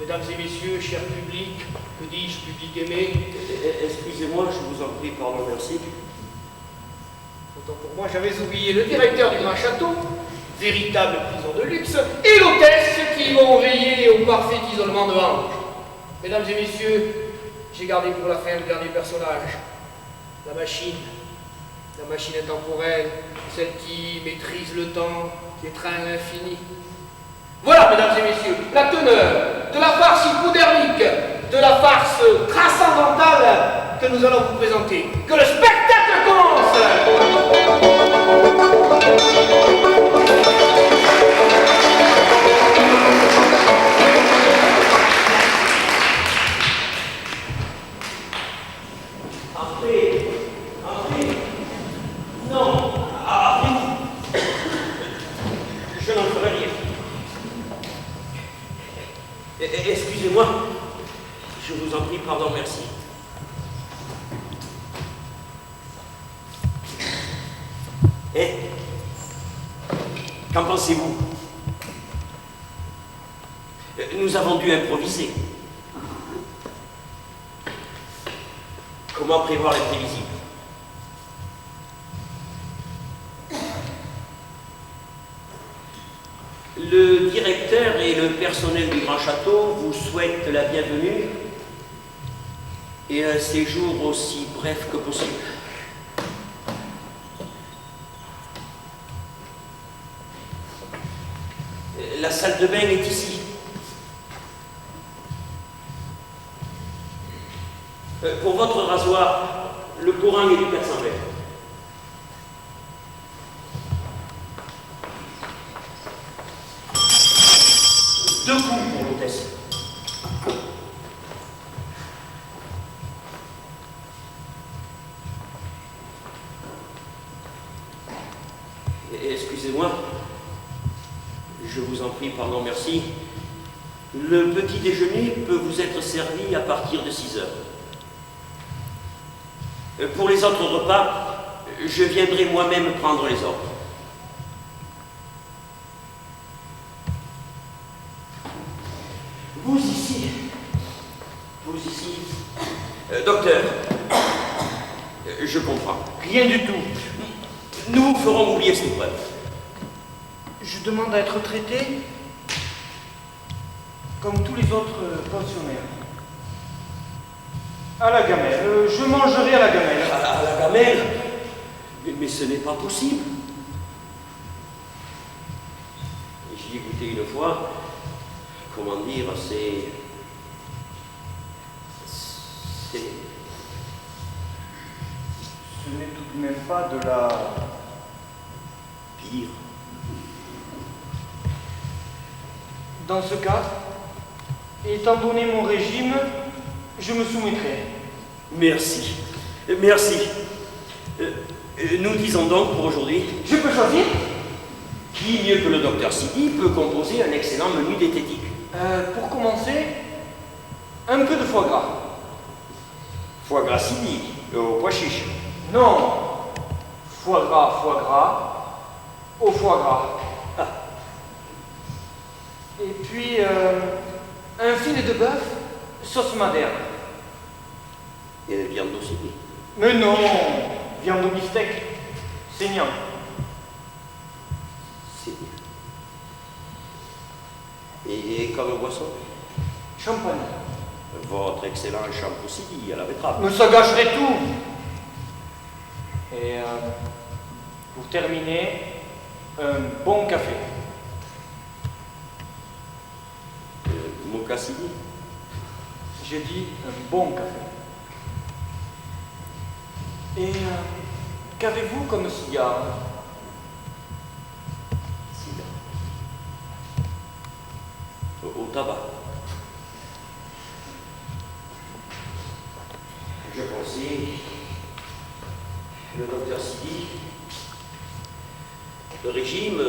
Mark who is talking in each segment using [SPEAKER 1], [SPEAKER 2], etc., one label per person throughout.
[SPEAKER 1] Mesdames et messieurs, cher public, que dis-je, public aimé?
[SPEAKER 2] Excusez-moi, je vous en prie, pardon, merci.
[SPEAKER 1] Autant pour moi, j'avais oublié le directeur du Grand Château, véritable prison de luxe, et l'hôtesse qui vont veiller au parfait isolement de Ange. Mesdames et messieurs, j'ai gardé pour la fin le dernier personnage, la machine intemporelle, celle qui maîtrise le temps, qui étreint l'infini. Voilà, mesdames et messieurs, la teneur de la farce hypodermique, de la farce transcendantale que nous allons vous présenter. Que le spectacle commence!
[SPEAKER 2] Entrez, non, je n'en ferai rien. Excusez-moi. Je vous en prie, pardon, merci. Eh, qu'en pensez-vous? Nous avons dû improviser. Comment prévoir l'imprévisible? Le directeur et le personnel du Grand Château vous souhaitent la bienvenue et un séjour aussi bref que possible. La salle de bain est ici. Pour votre rasoir, le courant est du 420. Deux coups pour l'hôtesse. Excusez-moi. Je vous en prie, pardon, merci. Le petit déjeuner peut vous être servi à partir de 6 heures. Pour les autres repas, je viendrai moi-même prendre les ordres. Vous ici. Docteur, je comprends.
[SPEAKER 1] Rien du tout.
[SPEAKER 2] Nous ferons oublier cette épreuve.
[SPEAKER 1] Je demande à être traité comme tous les autres pensionnaires. À la gamelle. Je mangerai à la gamelle.
[SPEAKER 2] À la gamelle? Mais ce n'est pas possible. J'y ai goûté une fois. Comment dire, c'est...
[SPEAKER 1] Ce n'est tout de même pas de la...
[SPEAKER 2] pire.
[SPEAKER 1] Dans ce cas, étant donné mon régime, je me soumettrai.
[SPEAKER 2] Merci. Merci. Nous disons donc pour aujourd'hui...
[SPEAKER 1] Je peux choisir?
[SPEAKER 2] Qui mieux que le docteur Sidi peut composer un excellent menu diététique?
[SPEAKER 1] Pour commencer, un peu de foie gras.
[SPEAKER 2] Foie gras Sidi, au pois chiche.
[SPEAKER 1] Non, foie gras, au foie gras.
[SPEAKER 2] Ah.
[SPEAKER 1] Et puis, un filet de bœuf, sauce madère.
[SPEAKER 2] Et la viande aussi.
[SPEAKER 1] Mais non, viande au beefsteak, saignant.
[SPEAKER 2] C'est bien. Et comme boisson?
[SPEAKER 1] Champagne.
[SPEAKER 2] Votre excellent shampoo Sidi à la betterave.
[SPEAKER 1] Mais ça gâcherait tout. Et pour terminer, un bon café.
[SPEAKER 2] Mocha Sidi?
[SPEAKER 1] J'ai dit un bon café. Et qu'avez-vous comme cigare?
[SPEAKER 2] Cigare. Au tabac. Je conseille le docteur Sidi, le régime,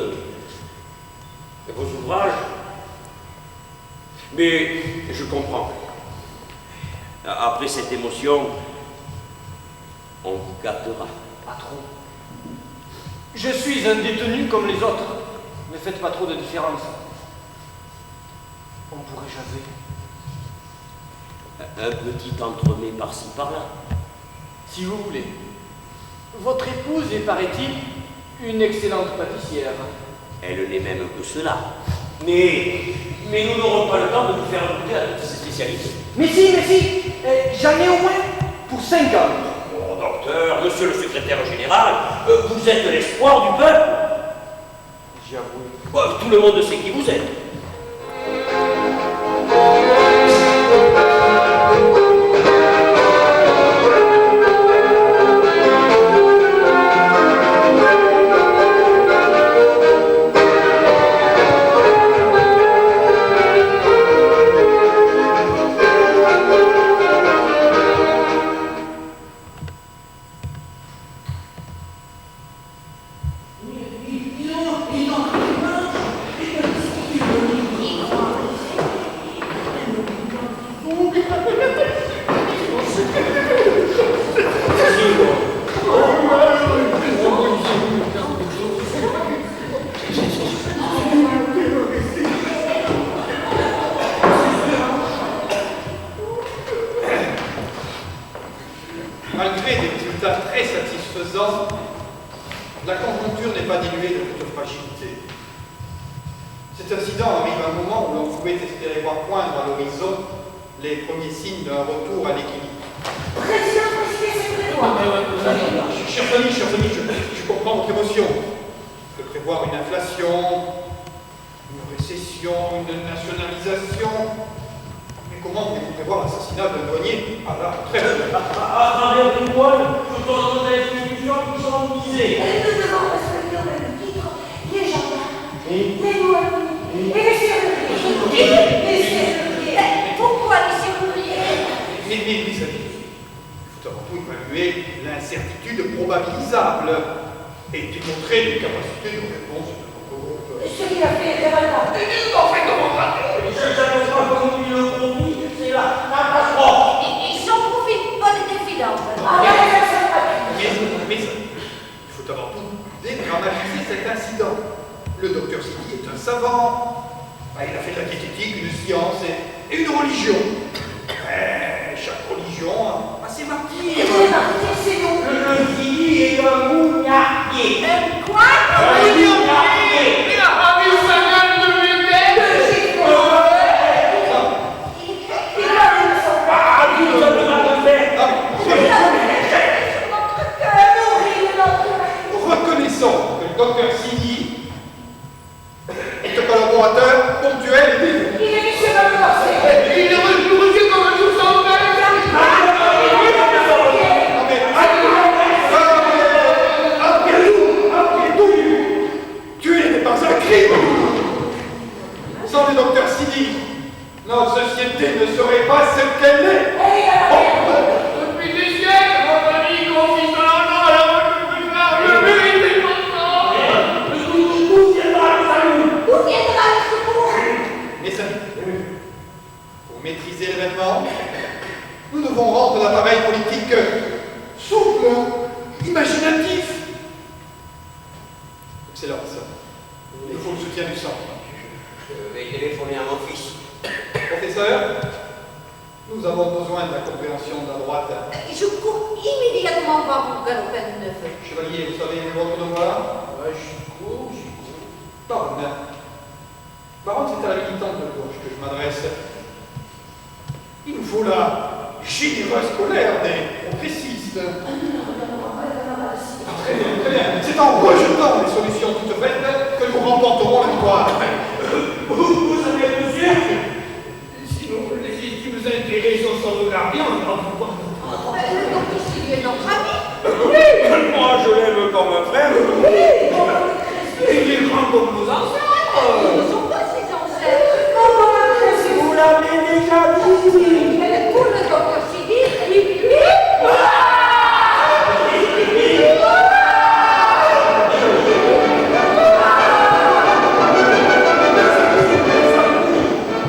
[SPEAKER 2] vos ouvrages. Mais je comprends. Après cette émotion, on vous gâtera.
[SPEAKER 1] Pas trop. Je suis un détenu comme les autres. Ne faites pas trop de différence. On pourrait jaser.
[SPEAKER 2] Un petit entremets par-ci par-là.
[SPEAKER 1] Si vous voulez. Votre épouse est, paraît-il, une excellente pâtissière.
[SPEAKER 2] Elle n'est même que cela. Mais nous n'aurons pas le temps de vous faire goûter à toutes ces spécialités.
[SPEAKER 1] Mais si, j'en ai au moins pour 5 ans.
[SPEAKER 2] Oh, docteur, monsieur le secrétaire général, vous êtes l'espoir du peuple.
[SPEAKER 1] J'avoue.
[SPEAKER 2] Tout le monde sait qui vous êtes.
[SPEAKER 3] Cet incident arrive à un moment où l'on pouvait espérer voir poindre à l'horizon les premiers signes d'un retour à l'équilibre.
[SPEAKER 4] Président, c'est moi.
[SPEAKER 3] Chers amis, je comprends votre émotion. De prévoir une inflation, une récession, une nationalisation. Mais comment voulez-vous prévoir l'assassinat d'un douanier à la retraite?
[SPEAKER 2] À travers les voiles, tout au long des institutions qui sont visées.
[SPEAKER 4] Nous devons respecter au même titre les gendarmes, les douaniers et les serruriers. Les serruriers. Pourquoi les serruriers?
[SPEAKER 3] Mais amis, il faut avant tout évaluer l'incertitude probabilisable et démontrer les capacités de réponse de notre groupe.
[SPEAKER 4] Ce qu'il a fait est réellement.
[SPEAKER 1] En fait, comment rater?
[SPEAKER 2] Je ne savais pas comment il le conduit, c'est la catastrophe.
[SPEAKER 4] Ils s'en profitent pas des défilantes.
[SPEAKER 3] Mais il faut avant tout dédramatiser cet incident. Le docteur Sidi est un savant. Il a fait de la diététique une science et une religion. Chaque religion a ses martyrs.
[SPEAKER 4] Les martyrs, c'est nous.
[SPEAKER 2] Le Sidi est un mouniaquier.
[SPEAKER 4] Quoi?
[SPEAKER 1] Il a pas vu sa gueule de vérité.
[SPEAKER 4] Il a vu son
[SPEAKER 2] Ah, tout ça ne va pas faire.
[SPEAKER 3] Reconnaissons que le docteur Sidi est un collaborateur ponctuel et dévoué.
[SPEAKER 4] Il est chez notre corset.
[SPEAKER 1] Il est reçu comme un tout sans père.
[SPEAKER 3] Tuer n'est pas un crime. Sans le docteur Sidi, notre société ne serait pas ce qu'elle est.
[SPEAKER 1] Depuis des siècles, notre famille consiste dans l'argent à la recherche le mérite est constant.
[SPEAKER 2] Où viendra le salut?
[SPEAKER 4] Où viendra le secours?
[SPEAKER 3] Mes amis, pour maîtriser l'événement, nous devons rendre l'appareil politique souple, imaginatif. Excellence, il faut le soutien du centre.
[SPEAKER 2] Je vais téléphoner à mon fils.
[SPEAKER 3] Professeur, nous avons besoin de la compréhension de la droite.
[SPEAKER 4] Je cours immédiatement voir mon galopin de neuf.
[SPEAKER 3] Chevalier, vous savez votre devoir?
[SPEAKER 1] J'y cours.
[SPEAKER 3] Baronne. Baronne, c'est à la militante de gauche que je m'adresse. Il nous faut la généreuse colère des progressistes. Très bien, très bien. C'est en rejetant les solutions toutes faites que nous remporterons la victoire.
[SPEAKER 2] Vous savez, monsieur?
[SPEAKER 1] Sinon, les légitimes intérêts sont sauvegardés, on va pouvoir.
[SPEAKER 4] Le docteur Sylvie est notre ami.
[SPEAKER 2] Oui, moi je l'aime comme un frère.
[SPEAKER 1] Il est grand comme nos ancêtres.
[SPEAKER 4] Ils ne sont pas ses ancêtres.
[SPEAKER 2] Vous l'avez déjà dit.
[SPEAKER 4] Pour le docteur Sylvie, lui.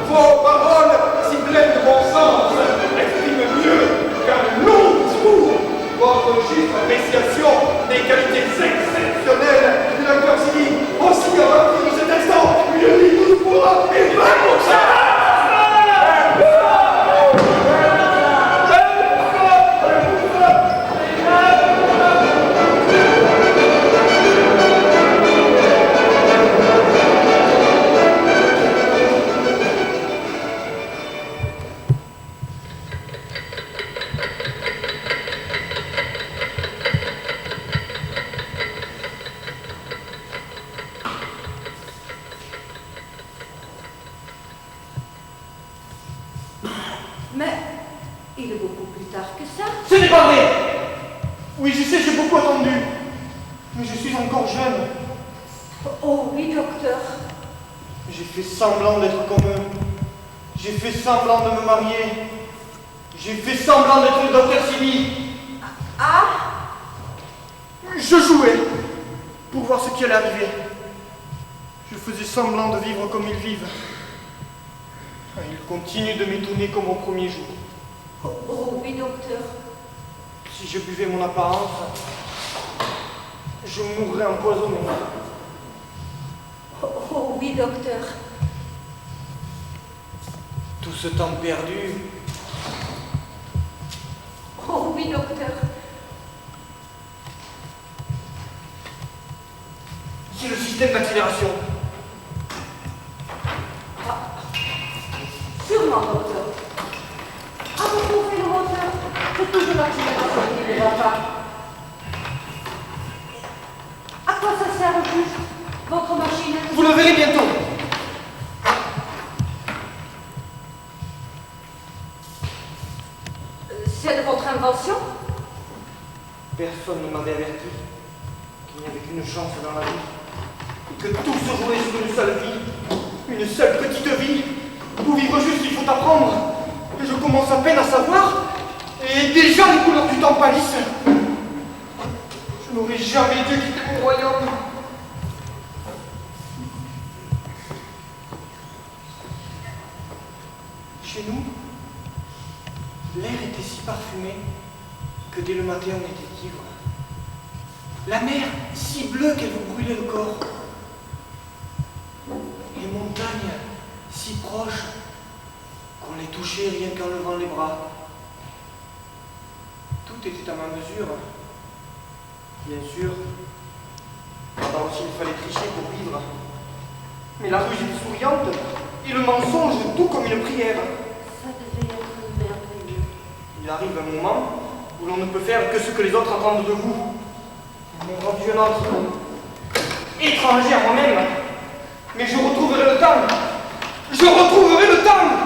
[SPEAKER 3] Vos paroles, si pleines de bon sens, expriment mieux qu'un long discours votre juste appréciation des qualités exceptionnelles du docteur Sidi. Aussi, à partir de cet instant, une ligne 12 pour 1 et 20 pour ça.
[SPEAKER 4] Mais il est beaucoup plus tard que ça.
[SPEAKER 5] Ce n'est pas vrai. Oui, je sais, j'ai beaucoup attendu. Mais je suis encore jeune.
[SPEAKER 4] Oh oui, docteur.
[SPEAKER 5] J'ai fait semblant d'être comme eux. J'ai fait semblant de me marier. J'ai fait semblant d'être le docteur Sidi.
[SPEAKER 4] Ah,
[SPEAKER 5] Je jouais pour voir ce qui allait arriver. Je faisais semblant de vivre comme ils vivent. Ils continuent de m'étonner comme au premier jour.
[SPEAKER 4] oh oui, docteur.
[SPEAKER 5] Si je buvais mon apparence, je mourrais empoisonné.
[SPEAKER 4] Oh oui, docteur.
[SPEAKER 5] Tout ce temps perdu,
[SPEAKER 4] Oh oui, docteur.
[SPEAKER 5] c'est le système d'accélération. chance dans la vie. Et que tout se jouait sur une seule vie. Une seule petite vie. Pour vivre juste, il faut apprendre. Et je commence à peine à savoir. Et déjà les couleurs du temps pâlissent. Je n'aurais jamais dû quitter mon royaume. Chez nous, l'air était si parfumé que dès le matin on était ivre. La mer si bleue qu'elle vous brûlait le corps. Les montagnes si proches qu'on les touchait rien qu'en levant les bras. Tout était à ma mesure. Bien sûr, là-bas aussi il fallait tricher pour vivre. Mais la ruse est souriante et le mensonge tout comme une prière.
[SPEAKER 4] Ça devait être merveilleux.
[SPEAKER 5] Il arrive un moment où l'on ne peut faire que ce que les autres attendent de vous. Ils m'ont rendu un autre, étranger à moi-même. Mais je retrouverai le temps. Je retrouverai le temps.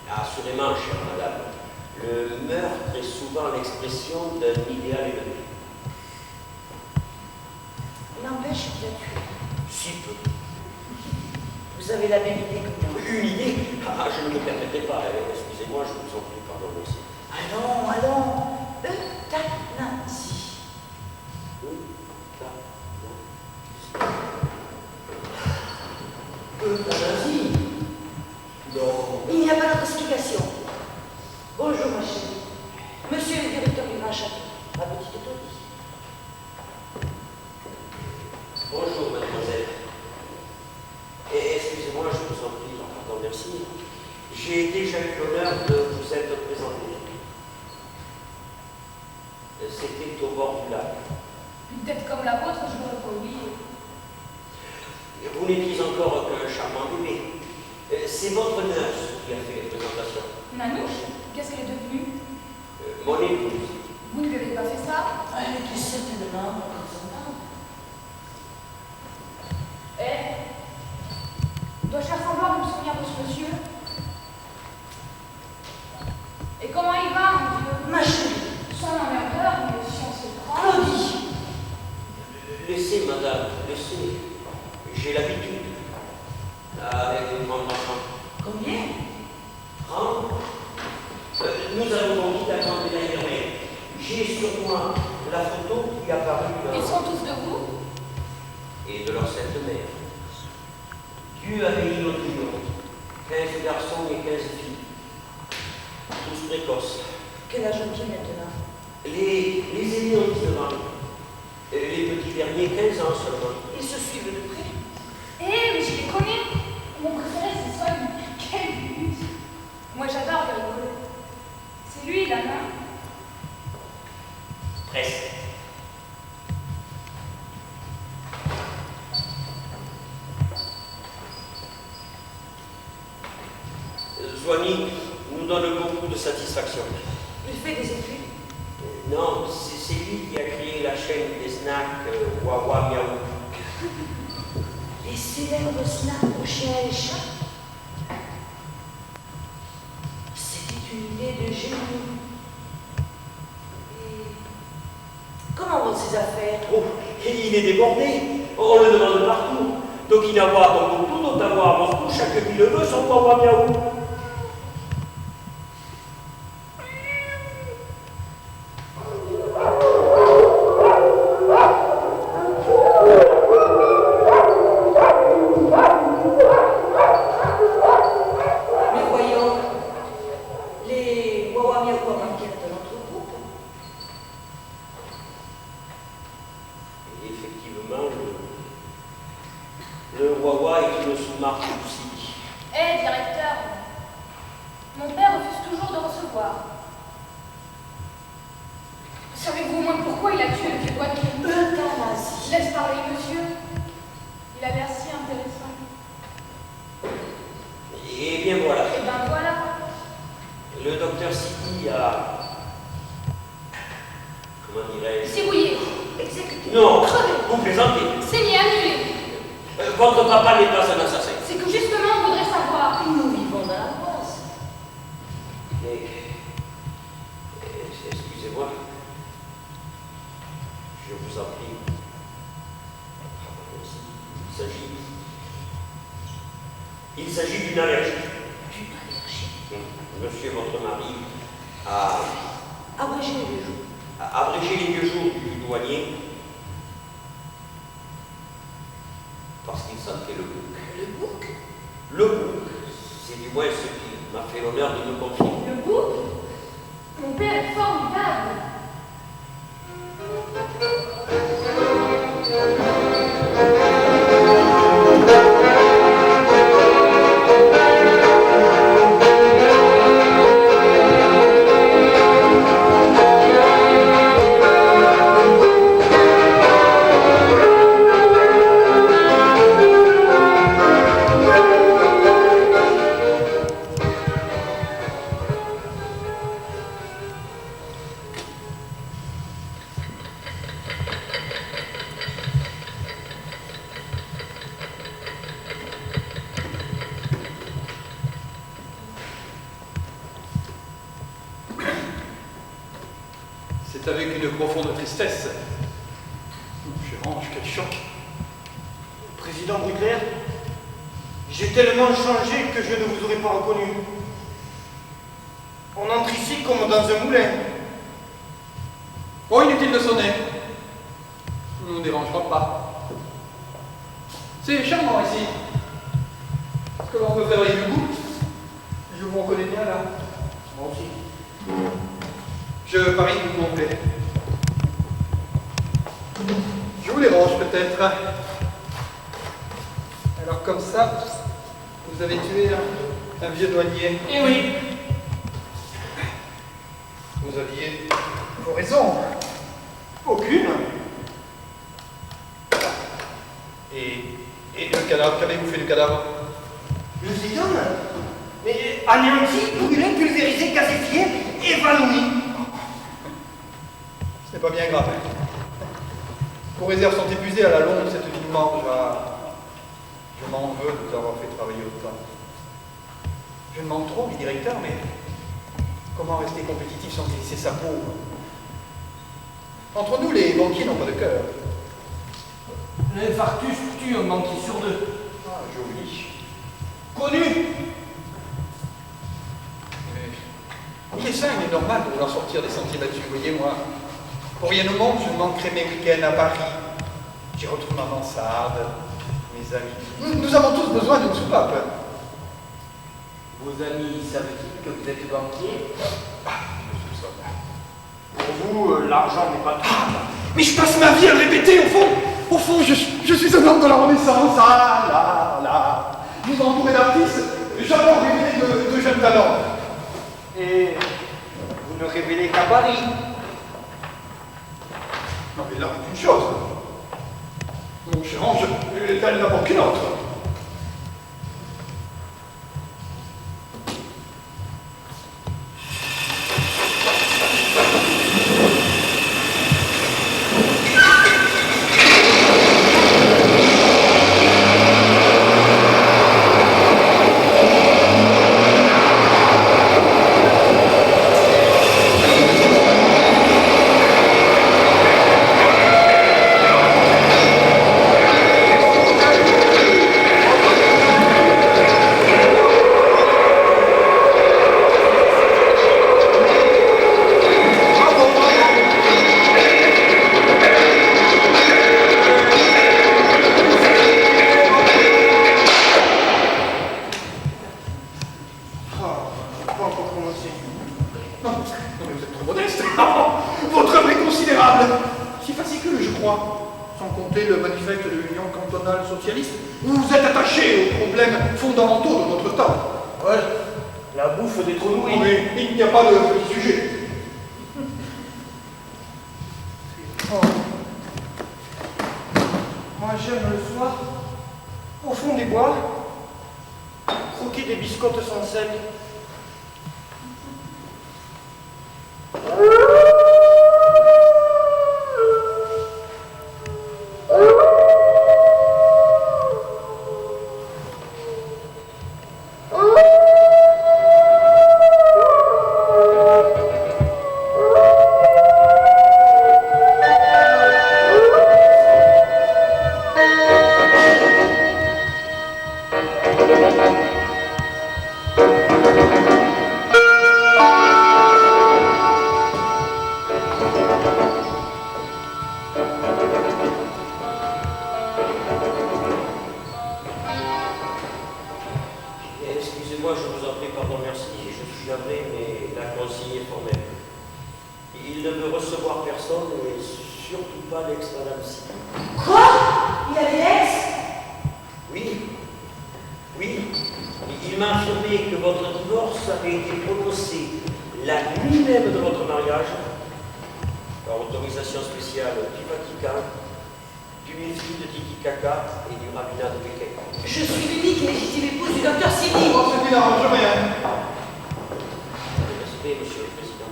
[SPEAKER 2] Assurément, chère madame, le meurtre est souvent l'expression d'un idéal élevé.
[SPEAKER 4] N'empêche qu'il a tué.
[SPEAKER 2] Si peu.
[SPEAKER 4] Vous avez la même idée que moi.
[SPEAKER 2] Une idée? Ah, je ne me permettrai pas. Excusez-moi, je vous en prie, pardon, merci.
[SPEAKER 4] Allons, allons. Euthanasie.
[SPEAKER 2] Euthanasie? Non.
[SPEAKER 4] Il n'y a pas d'autre explication. Bonjour, ma chérie. Monsieur le directeur du Grand Château, ma petite Tony.
[SPEAKER 2] Bonjour, mademoiselle. Excusez-moi, je vous en prie, pardon, merci. J'ai déjà eu l'honneur de vous être présenté. C'était au bord du lac.
[SPEAKER 6] Une tête comme la vôtre, je n'aurais pas oublié.
[SPEAKER 2] Vous n'étiez encore qu'un charmant bébé. C'est votre nurse qui a fait la présentation.
[SPEAKER 6] Nanouche, qu'est-ce qu'elle est devenue?
[SPEAKER 2] Mon épouse.
[SPEAKER 6] Vous ne lui avez pas fait ça?
[SPEAKER 4] Elle était certainement représentante.
[SPEAKER 6] Dois-je faire semblant de me souvenir de ce monsieur? Et comment il va, mon Dieu?
[SPEAKER 4] Ma chérie.
[SPEAKER 6] Son emmerdeur, mais si on se prend.
[SPEAKER 4] Claudie.
[SPEAKER 2] Laissez, madame, laissez. J'ai l'habitude. Avec une grande enfant.
[SPEAKER 4] Combien?
[SPEAKER 2] 30. Nous avons conquis la grande médaille de mer. J'ai sur moi la photo qui apparut
[SPEAKER 6] Ils sont tous de vous?
[SPEAKER 2] et de leur sainte mère. Dieu a béni notre union. 15 garçons et 15 filles. Tous précoces.
[SPEAKER 4] Quel âge ont-ils maintenant?
[SPEAKER 2] Les aînés ont 19 ans. Les petits derniers, 15 ans seulement.
[SPEAKER 4] Ils se suivent de près.
[SPEAKER 2] Zouani nous donne beaucoup de satisfaction.
[SPEAKER 4] Il fait des études.
[SPEAKER 2] Non, c'est lui qui a créé la chaîne des snacks Wawa Miaou.
[SPEAKER 4] Les célèbres snacks aux chiens et chats. C'était une idée de génie. Et comment vont ses affaires?
[SPEAKER 2] Oh, il est débordé. On le demande partout. d'Okinawa à Tombouctou, d'Ottawa à Moscou, chaque ville veut son Wawa Miaou. Il s'agit d'une allergie.
[SPEAKER 4] D'une allergie?
[SPEAKER 2] Monsieur, votre mari, a
[SPEAKER 4] abrégé les 2 jours.
[SPEAKER 2] A abrégé les 2 jours du douanier parce qu'il sentait le bouc.
[SPEAKER 4] Le bouc?
[SPEAKER 2] Le bouc, c'est du moins ce qui m'a fait l'honneur de me confier.
[SPEAKER 6] Le bouc? Mon père est formidable.
[SPEAKER 3] C'est avec une profonde tristesse. Cher Ange, quel choc.
[SPEAKER 5] Président Brugler, j'ai tellement changé que je ne vous aurais pas reconnu. On entre ici comme dans un moulin.
[SPEAKER 3] Oh, inutile de sonner. Nous ne nous dérangerons pas. C'est charmant ici. Comment me feriez-vous goût? Je vous reconnais bien là.
[SPEAKER 5] Moi aussi.
[SPEAKER 3] Je parie que vous m'en plaît. Je vous dérange peut-être. Alors comme ça, vous avez tué un vieux douanier.
[SPEAKER 5] Eh oui.
[SPEAKER 3] Vous aviez vos raisons.
[SPEAKER 5] Aucune.
[SPEAKER 3] Et le cadavre, qu'avez-vous fait du cadavre?
[SPEAKER 5] Le zédone, mais anéanti, brûlé, pulvérisé, gazéfié, évanoui.
[SPEAKER 3] Ce n'est pas bien grave. Vos réserves sont épuisées à la longue, cette vie de mange. Je m'en veux de vous avoir fait travailler autant. Je demande trop, dit directeur, mais comment rester compétitif sans glisser sa peau? Entre nous, les banquiers n'ont pas de cœur.
[SPEAKER 5] L'infarctus tue un banquier sur 2.
[SPEAKER 3] Ah, joli.
[SPEAKER 5] Connu.
[SPEAKER 3] Mais il est sain, il est normal de vouloir sortir des sentiers battus. Vous voyez, moi, pour rien au monde, je ne manquerai mes week-ends à Paris. J'y retrouve ma mansarde, mes amis. Nous avons tous besoin d'une soupape.
[SPEAKER 5] Vos amis savent-ils que vous êtes banquier?
[SPEAKER 3] Ah, je le soupçonne.
[SPEAKER 5] Pour vous, l'argent n'est pas tout.
[SPEAKER 3] Mais je passe ma vie à le répéter, au fond, je suis un homme de la Renaissance. Ah là là. Vous entourez d'artistes, j'adore révéler de jeunes talents.
[SPEAKER 5] Et vous ne révélez qu'à Paris.
[SPEAKER 3] Non mais là, une chose. Mon cher Ange, elle n'a pas qu'une autre. Non, mais vous êtes trop modeste. Votre œuvre est considérable. Si fascicule, je crois. Sans compter le manifeste de l'Union cantonale socialiste. Vous êtes attaché aux problèmes fondamentaux de notre temps.
[SPEAKER 5] Ouais, la bouffe des trous nourris.
[SPEAKER 3] Mais il n'y a pas de petit sujet.
[SPEAKER 5] Oh. Moi j'aime le soir, au fond des bois, croquer des biscottes sans sel.
[SPEAKER 2] Excusez-moi, je vous en prie, pardon, merci. Je suis navré, mais la consigne est formelle. Il ne veut recevoir personne, et surtout pas l'ex-madame Sidi.
[SPEAKER 4] Quoi? Il avait l'ex?
[SPEAKER 2] Oui, oui. Il m'a affirmé que votre divorce avait été prononcé la nuit même de votre mariage, par autorisation spéciale du Vatican, du méfie de Titicaca et du rabbinat de Pékin.
[SPEAKER 4] Je suis l'unique et légitime épouse du docteur Sidi.
[SPEAKER 3] Oh, c'est bien, je rien.
[SPEAKER 2] Respect, monsieur le président.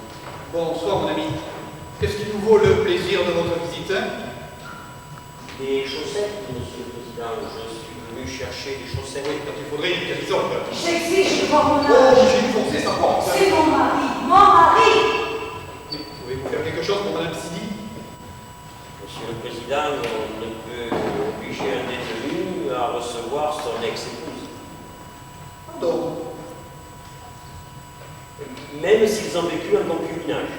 [SPEAKER 3] Bonsoir, mon ami. Qu'est-ce qui nous vaut le plaisir de votre visite?
[SPEAKER 2] Des chaussettes, monsieur le président. Je suis venu chercher des chaussettes.
[SPEAKER 3] Oui, quand il faudrait une camisole.
[SPEAKER 4] J'exige de voir mon
[SPEAKER 3] Oh,
[SPEAKER 4] âge.
[SPEAKER 3] j'ai dû forcer sa porte.
[SPEAKER 4] C'est mon mari. Mon mari.
[SPEAKER 3] Pouvez-vous faire quelque chose pour Madame Sidi?
[SPEAKER 2] Monsieur le président, on ne peut obliger un détenu à recevoir son ex-épouse.
[SPEAKER 3] Pardon.
[SPEAKER 2] Même s'ils ont vécu un concubinage.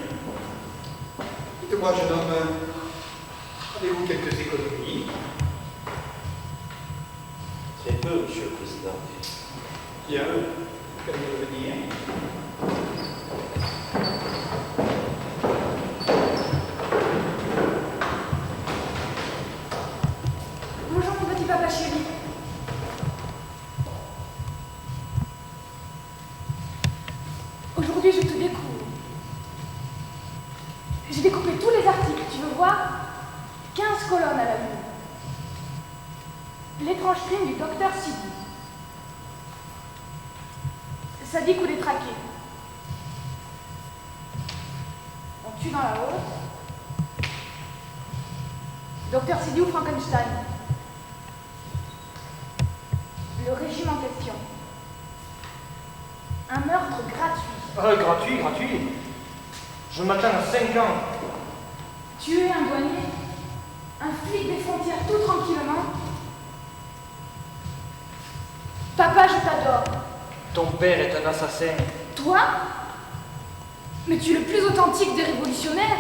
[SPEAKER 3] Dites-moi, jeune homme, avez-vous quelques économies?
[SPEAKER 2] Très peu, monsieur le président.
[SPEAKER 3] Bien. Qu'allez-vous venir?
[SPEAKER 6] Bonjour mon petit papa chéri. Aujourd'hui je te découvre. J'ai découpé tous les articles, tu veux voir? 15 colonnes à la vue. L'étrange crime du docteur Sidi. Sadique ou détraqué. On tue dans la haute. Docteur Sidi ou Frankenstein. Le régime en question. Un meurtre gratuit.
[SPEAKER 5] Gratuit, gratuit. Je m'attends à 5 ans.
[SPEAKER 6] Tuer un douanier. Un flic des frontières tout tranquillement. Papa, je t'adore.
[SPEAKER 5] Ton père est un assassin.
[SPEAKER 6] Toi? Mais tu es le plus authentique des révolutionnaires.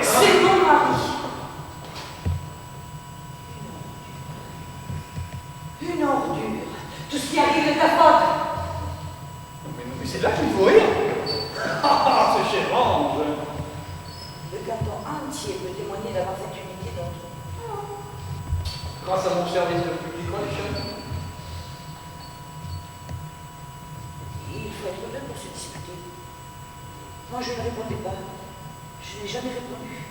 [SPEAKER 4] C'est mon mari. Une ordure. Tout ce qui arrive de ta faute.
[SPEAKER 3] Mais c'est là qu'il faut rire. Ah, c'est chez Ange.
[SPEAKER 4] Le canton entier peut témoigner d'avoir cette unité d'entre nous.
[SPEAKER 3] Grâce à mon service de public relation.
[SPEAKER 4] Il faut être deux pour se disputer. Moi, je ne répondais pas. Je n'ai jamais répondu.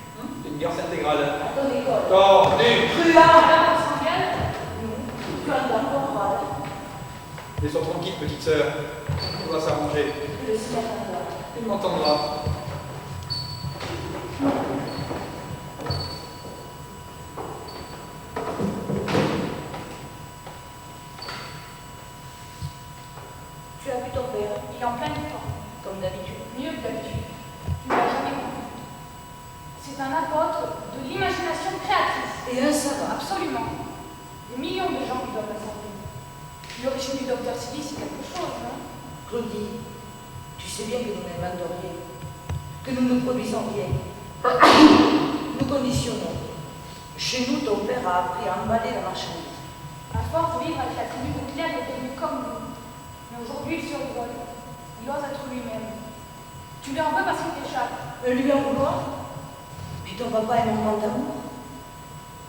[SPEAKER 3] C'est une garce intégrale.
[SPEAKER 4] À ton école.
[SPEAKER 3] Attendez.
[SPEAKER 4] Truand.
[SPEAKER 6] On s'engueule?
[SPEAKER 4] Non.
[SPEAKER 3] Laissons tranquille, petite sœur. On va s'arranger.
[SPEAKER 4] Le ciel m'entend.
[SPEAKER 3] Il m'entendra.
[SPEAKER 4] Tu as vu ton père,
[SPEAKER 6] Il est en pleine forme.
[SPEAKER 4] comme d'habitude.
[SPEAKER 6] Mieux que d'habitude. Tu ne l'as jamais compris. C'est un apôtre de l'imagination créatrice.
[SPEAKER 4] Et un savant.
[SPEAKER 6] Absolument. Des millions de gens qui doivent la servir. L'origine du docteur Silly, c'est quelque chose, non?
[SPEAKER 4] Claudie, tu sais bien que nous n'inventons rien, que nous ne produisons rien. Nous conditionnons. Chez nous, ton père a appris à emballer la marchandise.
[SPEAKER 6] À force de vivre avec la tribu de Claire, il est devenu comme nous. Mais aujourd'hui, il se revole. Il ose être lui-même. Tu lui en veux parce qu'il t'échappe.
[SPEAKER 4] Lui en vouloir? Mais ton papa est mon grand amour.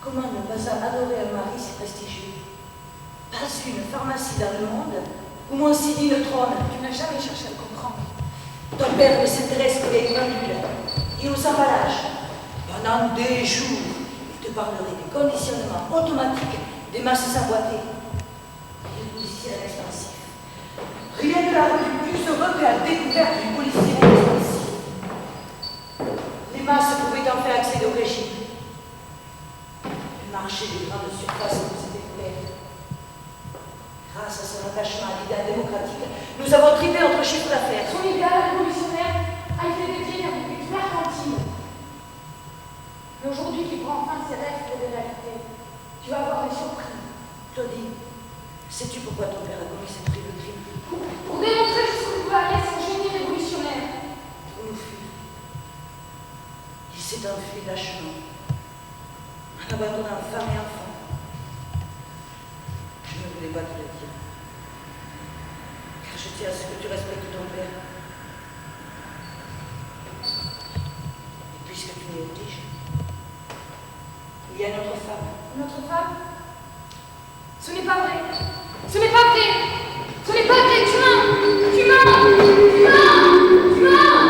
[SPEAKER 4] Comment ne pas adorer un mari si prestigieux? Pas une pharmacie dans le monde où mon Sidi ne trône.
[SPEAKER 6] Tu n'as jamais cherché à le comprendre.
[SPEAKER 4] Ton père ne s'intéresse qu'aux pendules et aux emballages. Pendant des jours, il te parlerait des conditionnements automatiques des masses emboîtées. Et le policier extensif. Rien ne l'a rendu plus heureux que la découverte du policier extensif. Les masses pouvaient en faire accéder au régime. Le marché des grandes surfaces nous était ouvert. Grâce à son attachement à l'idéal démocratique, nous avons triplé notre chiffre d'affaires.
[SPEAKER 6] Son idéal révolutionnaire a été dédié vers des buts mercantiles. Mais aujourd'hui qu'il prend enfin ses rêves pour des réalités, tu vas avoir des surprises.
[SPEAKER 4] Claudie, sais-tu pourquoi ton père a commis cette horrible crime?
[SPEAKER 6] Pour démontrer jusqu'où peut aller son génie révolutionnaire.
[SPEAKER 4] Pour nous fuir. Il s'est enfui lâchement, en abandonnant femme et enfant. Je ne voulais pas te le dire, car je tiens à ce que tu respectes ton père. Et puisque tu m'y obliges, il y a une autre femme.
[SPEAKER 6] Notre femme? Ce n'est pas vrai. Ce n'est pas vrai. Ce n'est pas vrai. Tu mens. Tu mens. Tu mens. Tu mens.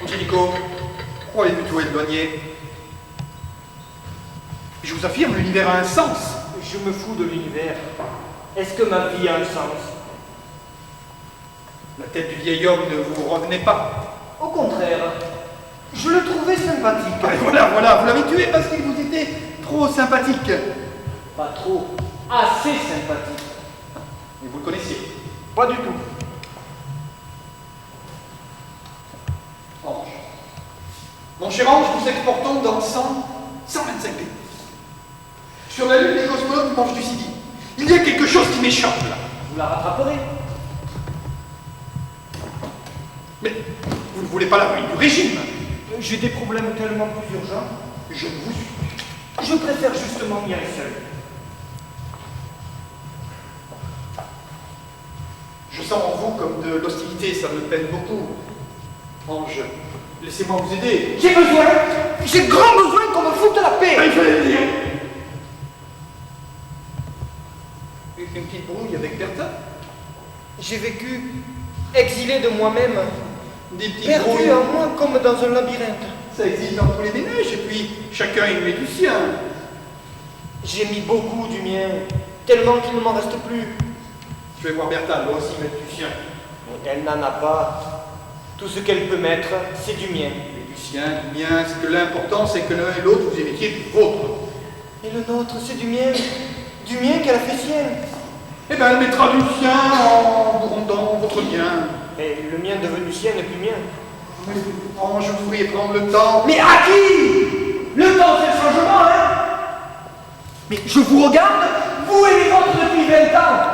[SPEAKER 3] Angelico, pourquoi es-tu tout éloigné? Je vous affirme, l'univers a un sens.
[SPEAKER 5] Je me fous de l'univers. Est-ce que ma vie a un sens?
[SPEAKER 3] La tête du vieil homme ne vous revenait pas.
[SPEAKER 5] Au contraire, je le trouvais sympathique.
[SPEAKER 3] Ah, voilà, vous l'avez tué parce qu'il vous était trop sympathique.
[SPEAKER 5] Pas trop, assez sympathique.
[SPEAKER 3] Mais vous le connaissiez.
[SPEAKER 5] Pas du tout.
[SPEAKER 3] Ange. Mon cher Ange, nous exportons dans 125 pays. Sur la lune, les cosmonautes mangent du Sidi. Il y a quelque chose qui m'échappe là.
[SPEAKER 5] Vous la rattraperez.
[SPEAKER 3] Mais vous ne voulez pas la ruine du régime.
[SPEAKER 5] J'ai des problèmes tellement plus urgents.
[SPEAKER 3] Je ne vous suis plus.
[SPEAKER 5] Je préfère justement y aller seul.
[SPEAKER 3] Je sens en vous comme de l'hostilité, ça me peine beaucoup. Ange, laissez-moi vous aider.
[SPEAKER 5] J'ai grand besoin qu'on me foute la paix.
[SPEAKER 3] Il fallait le dire. Une petite brouille avec Bertha.
[SPEAKER 5] J'ai vécu exilé de moi-même,
[SPEAKER 3] Des petites
[SPEAKER 5] perdu
[SPEAKER 3] brouilles.
[SPEAKER 5] en moi comme dans un labyrinthe.
[SPEAKER 3] Ça existe dans tous les ménages, et puis chacun y met du sien.
[SPEAKER 5] J'ai mis beaucoup du mien, tellement qu'il ne m'en reste plus.
[SPEAKER 3] Je vais voir Bertha, elle doit aussi mettre du sien.
[SPEAKER 5] Elle n'en a pas. Tout ce qu'elle peut mettre, c'est du mien.
[SPEAKER 3] Et du sien, du mien, c'est que l'important, c'est que l'un et l'autre, vous héritiez du vôtre.
[SPEAKER 5] Et le nôtre, c'est du mien qu'elle a fait sien.
[SPEAKER 3] Eh bien, elle mettra du sien en vous rendant votre bien.
[SPEAKER 5] Et le mien devenu sien n'est plus mien.
[SPEAKER 3] Mais, Ange, vous pourriez prendre le temps.
[SPEAKER 5] Mais à qui? Le temps, c'est le changement, hein? Mais je vous regarde, vous et les autres depuis 20 ans.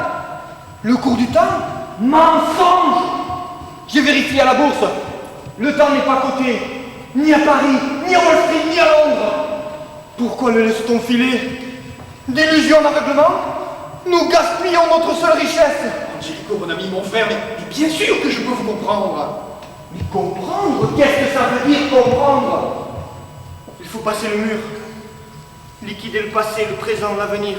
[SPEAKER 5] Le cours du temps? Mensonge! J'ai vérifié à la bourse. Le temps n'est pas coté, ni à Paris, ni à Wall Street, ni à Londres. Pourquoi le laisse-t-on filer? D'illusion d'aveuglement? Nous gaspillons notre seule richesse.
[SPEAKER 3] Angelico, mon ami, mon frère, mais bien sûr que je peux vous comprendre.
[SPEAKER 5] Mais comprendre? Qu'est-ce que ça veut dire comprendre? Il faut passer le mur. Liquider le passé, le présent, l'avenir.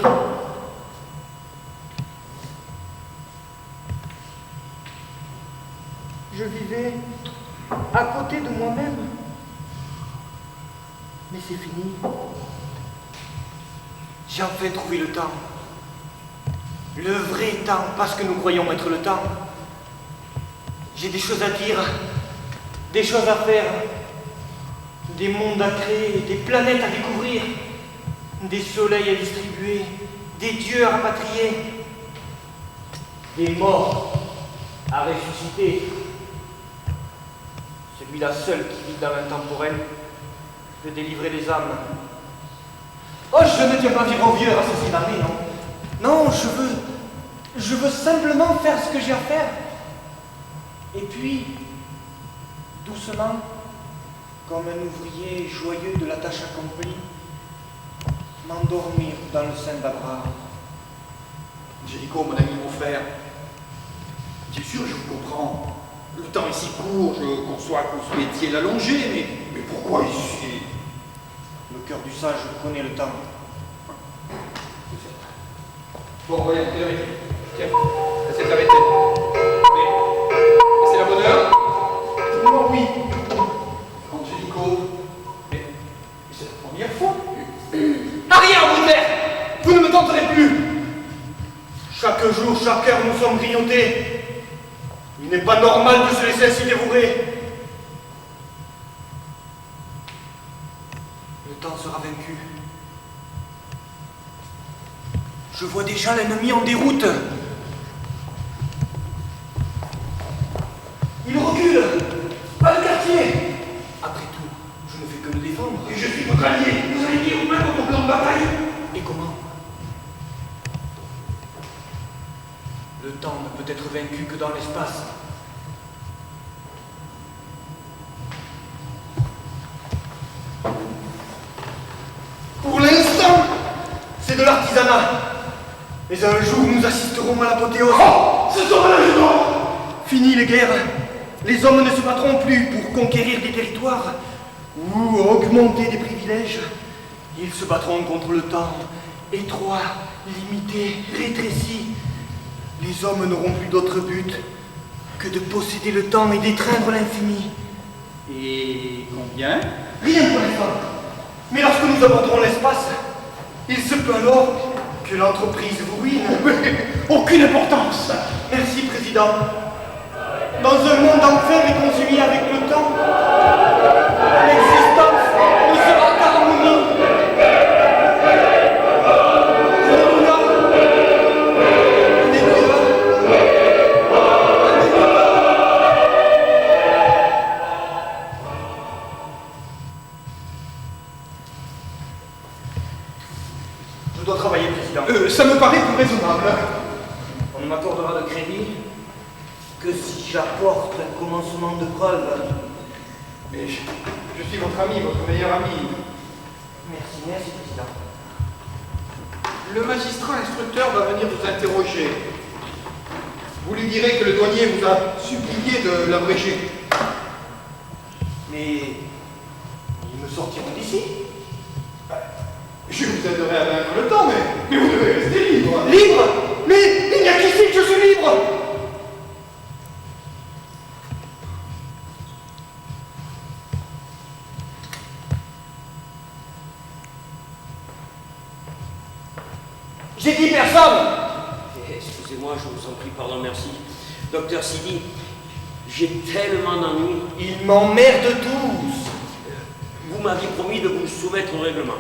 [SPEAKER 5] Je vivais à côté de moi-même. Mais c'est fini. J'ai enfin trouvé le temps. Le vrai temps, parce que nous croyons être le temps. J'ai des choses à dire, des choses à faire, des mondes à créer, des planètes à découvrir, des soleils à distribuer, des dieux à rapatrier, des morts à ressusciter. Celui-là seul qui vit dans l'intemporel peut délivrer les âmes. Oh, je ne tiens pas vivre vieux assassinat, non. Non, je veux simplement faire ce que j'ai à faire. Et puis, doucement, comme un ouvrier joyeux de la tâche accomplie, m'endormir dans le sein d'Abraham.
[SPEAKER 3] Angelico, mon ami, mon frère, bien sûr, je vous comprends. Le temps est si court, je conçois que vous souhaitiez l'allonger, mais pourquoi ici?
[SPEAKER 5] Le cœur du sage connaît le temps.
[SPEAKER 3] Bon, voyons, tiens, laissez arrêter. Mais c'est la bonne heure?
[SPEAKER 5] Moi, oui.
[SPEAKER 3] Angelico, mais c'est la première fois.
[SPEAKER 5] Arrière, Baudelaire! Vous ne me tenterez plus! Chaque jour, chaque heure, nous sommes grignotés. Il n'est pas normal de se laisser ainsi dévorer. Le temps sera vaincu. Je vois déjà l'ennemi en déroute. Il recule. Pas le quartier. Après tout, je ne fais que le défendre.
[SPEAKER 3] Et je suis votre allié. Vous avez dit vous-même votre plan de bataille.
[SPEAKER 5] Et comment? Le temps ne peut être vaincu que dans l'espace. Pour l'instant, c'est de l'artisanat. Mais un jour, nous assisterons à l'apothéose.
[SPEAKER 3] Oh, ce sauvage mort.
[SPEAKER 5] Fini les guerres. Les hommes ne se battront plus pour conquérir des territoires ou augmenter des privilèges. Ils se battront contre le temps, étroit, limité, rétréci. Les hommes n'auront plus d'autre but que de posséder le temps et d'étreindre l'infini.
[SPEAKER 3] Et combien?
[SPEAKER 5] Rien pour l'instant. Mais lorsque nous aborderons l'espace, il se peut alors que l'entreprise vous ruine.
[SPEAKER 3] Aucune importance.
[SPEAKER 5] Merci, Président. Dans un monde enfin réconcilié avec le temps, l'existence ne sera qu'harmonie. Alléluia. Alléluia. Je dois travailler, Président.
[SPEAKER 3] Ça me paraît plus raisonnable.
[SPEAKER 5] On ne m'accordera de crédit que si j'apporte un commencement de preuve.
[SPEAKER 3] Mais je suis votre ami, votre meilleur ami.
[SPEAKER 5] Merci, merci, Président.
[SPEAKER 3] Le magistrat instructeur va venir vous interroger. Vous lui direz que le douanier vous a supplié de l'abréger.
[SPEAKER 5] Mais ils me sortiront d'ici.
[SPEAKER 3] Je vous aiderai à vaincre le temps, mais vous devez rester libre.
[SPEAKER 5] Libre? Mais il n'y a qu'ici que je suis libre. J'ai dit personne.
[SPEAKER 2] Excusez-moi, je vous en prie, pardon, merci. Docteur Sidi, j'ai tellement d'ennuis.
[SPEAKER 5] Ils m'emmerdent tous.
[SPEAKER 2] Vous m'aviez promis de vous soumettre au règlement.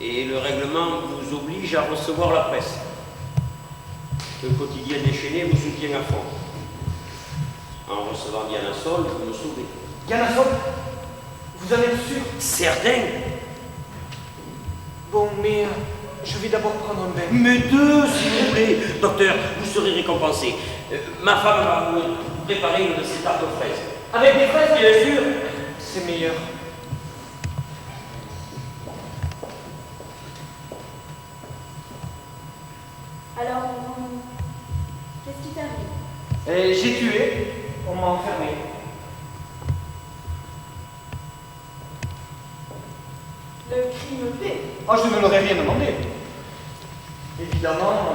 [SPEAKER 2] Et le règlement vous oblige à recevoir la presse. Le quotidien déchaîné vous soutient à fond. En recevant Diana Sol, vous me sauvez.
[SPEAKER 5] Diana Sol, vous en êtes sûr?
[SPEAKER 2] Certain.
[SPEAKER 5] Bon, mais je vais d'abord prendre un bain.
[SPEAKER 2] Mais deux, si vous voulez. Docteur, vous serez récompensé. Ma femme va vous préparer une de ces tartes aux fraises.
[SPEAKER 5] Avec des fraises?
[SPEAKER 2] Bien sûr.
[SPEAKER 5] C'est meilleur.
[SPEAKER 4] Alors, qu'est-ce qui t'arrive?
[SPEAKER 5] Et j'ai tué, on m'a enfermé.
[SPEAKER 4] Le crime paie.
[SPEAKER 5] Oh, je ne leur ai rien demandé. Évidemment,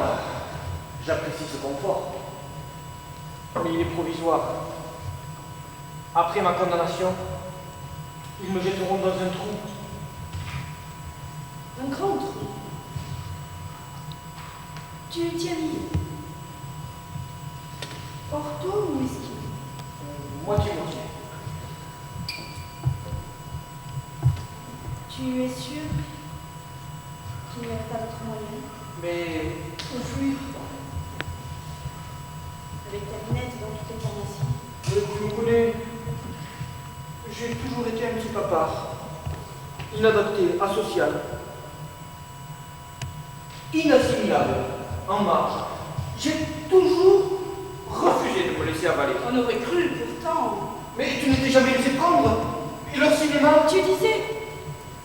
[SPEAKER 5] j'apprécie ce confort. Mais il est provisoire. Après ma condamnation, ils me jetteront dans un trou.
[SPEAKER 4] Un grand trou. Tu tiens lié. Porto ou whisky?
[SPEAKER 5] Moitié-moitié.
[SPEAKER 4] Tu es sûr qu'il n'y a pas d'autre moyen?
[SPEAKER 5] Mais
[SPEAKER 4] Pour fuir. Avec ta lunette dans toutes les pharmacies.
[SPEAKER 5] tu me connais. J'ai toujours été un petit papa. Inadapté, asocial. Inassimilable, en marge. J'ai toujours refusé de me laisser avaler.
[SPEAKER 4] On aurait cru pourtant.
[SPEAKER 5] Mais tu n'étais jamais laissé prendre. Et leur cinéma?
[SPEAKER 4] Tu disais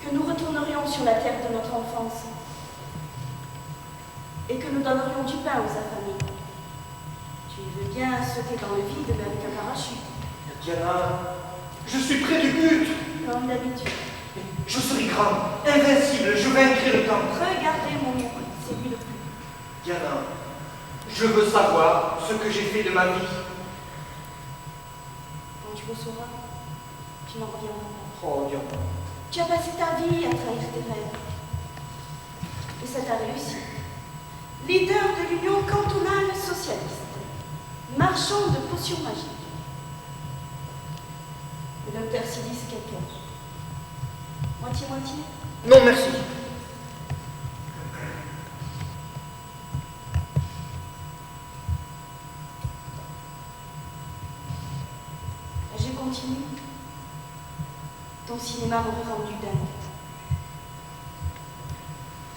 [SPEAKER 4] que nous retournerions sur la terre de notre enfance et que nous donnerions du pain aux affamés. Tu veux bien sauter dans le vide mais avec un parachute.
[SPEAKER 5] Diana, je suis près du but.
[SPEAKER 4] Comme d'habitude.
[SPEAKER 5] Je serai grand, invincible, je vaincrai le temps.
[SPEAKER 4] Regardez mon mur, c'est lui le plus.
[SPEAKER 5] Diana, je veux savoir ce que j'ai fait de ma vie.
[SPEAKER 4] Quand tu le sauras, tu n'en reviendras pas.
[SPEAKER 5] Oh, Diana.
[SPEAKER 4] Tu as passé ta vie à trahir tes rêves. Et ça t'a réussi. Leader de l'Union cantonale socialiste. Marchand de potions magiques. Le docteur Sidi, c'est quelqu'un. Moitié-moitié.
[SPEAKER 5] Non, merci.
[SPEAKER 4] Je continue. Ton cinéma m'aurait rendu dingue.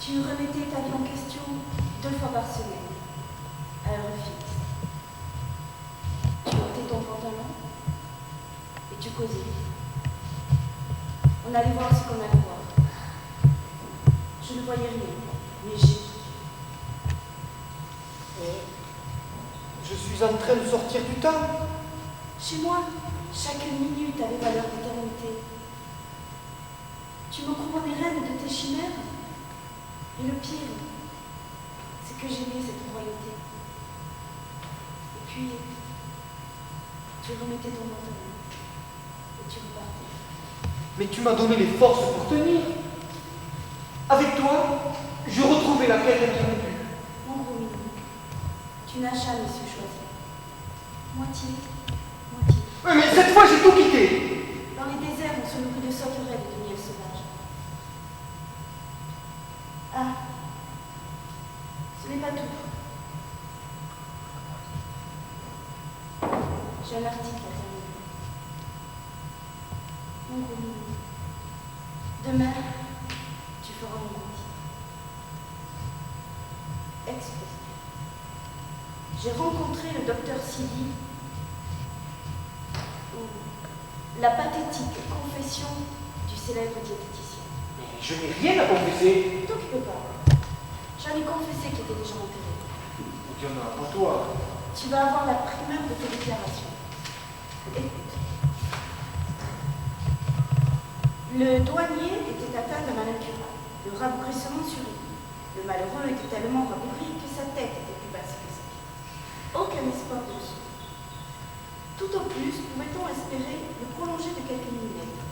[SPEAKER 4] Tu remettais ta vie en question 2 fois par semaine, à heure fixe. Tu ôtais ton pantalon et tu causais. On allait voir ce qu'on allait voir. Je ne voyais rien, mais j'ai.
[SPEAKER 5] Je suis en train de sortir du temps.
[SPEAKER 4] Chez moi, chaque minute avait valeur d'éternité. Tu me couronnais reine de tes chimères. Et le pire, c'est que j'aimais cette royauté. Et puis, tu remettais ton pantalon et tu repartais.
[SPEAKER 5] Mais tu m'as donné les forces pour tenir. Avec toi, je retrouvais la quête interrompue.
[SPEAKER 4] Mon gros minou, tu n'as jamais su choisir. Moitié, moitié.
[SPEAKER 5] Oui, mais cette fois, j'ai tout quitté.
[SPEAKER 4] Dans les déserts, on se nourrit de sauterelles et de miel sauvage. Ah, ce n'est pas tout. J'ai un article à terminer. Mon gros minou, demain, tu feras mon métier. Exposé. J'ai rencontré le docteur Sidi. La pathétique confession du célèbre diététicien.
[SPEAKER 5] Mais je n'ai rien à confesser.
[SPEAKER 4] Ne t'occupe pas. J'en ai confessé qu'il était déjà enterré.
[SPEAKER 5] Diana, pas toi.
[SPEAKER 4] Tu vas avoir la primeur de tes déclarations. Écoute. Le douanier était atteint d'un mal incurable, de rabougrissement sur lui. Le malheureux était tellement rabougri que sa tête était plus basse que sa queue. Aucun espoir de le sauver. Tout au plus, pouvait-on espérer le prolonger de quelques millimètres,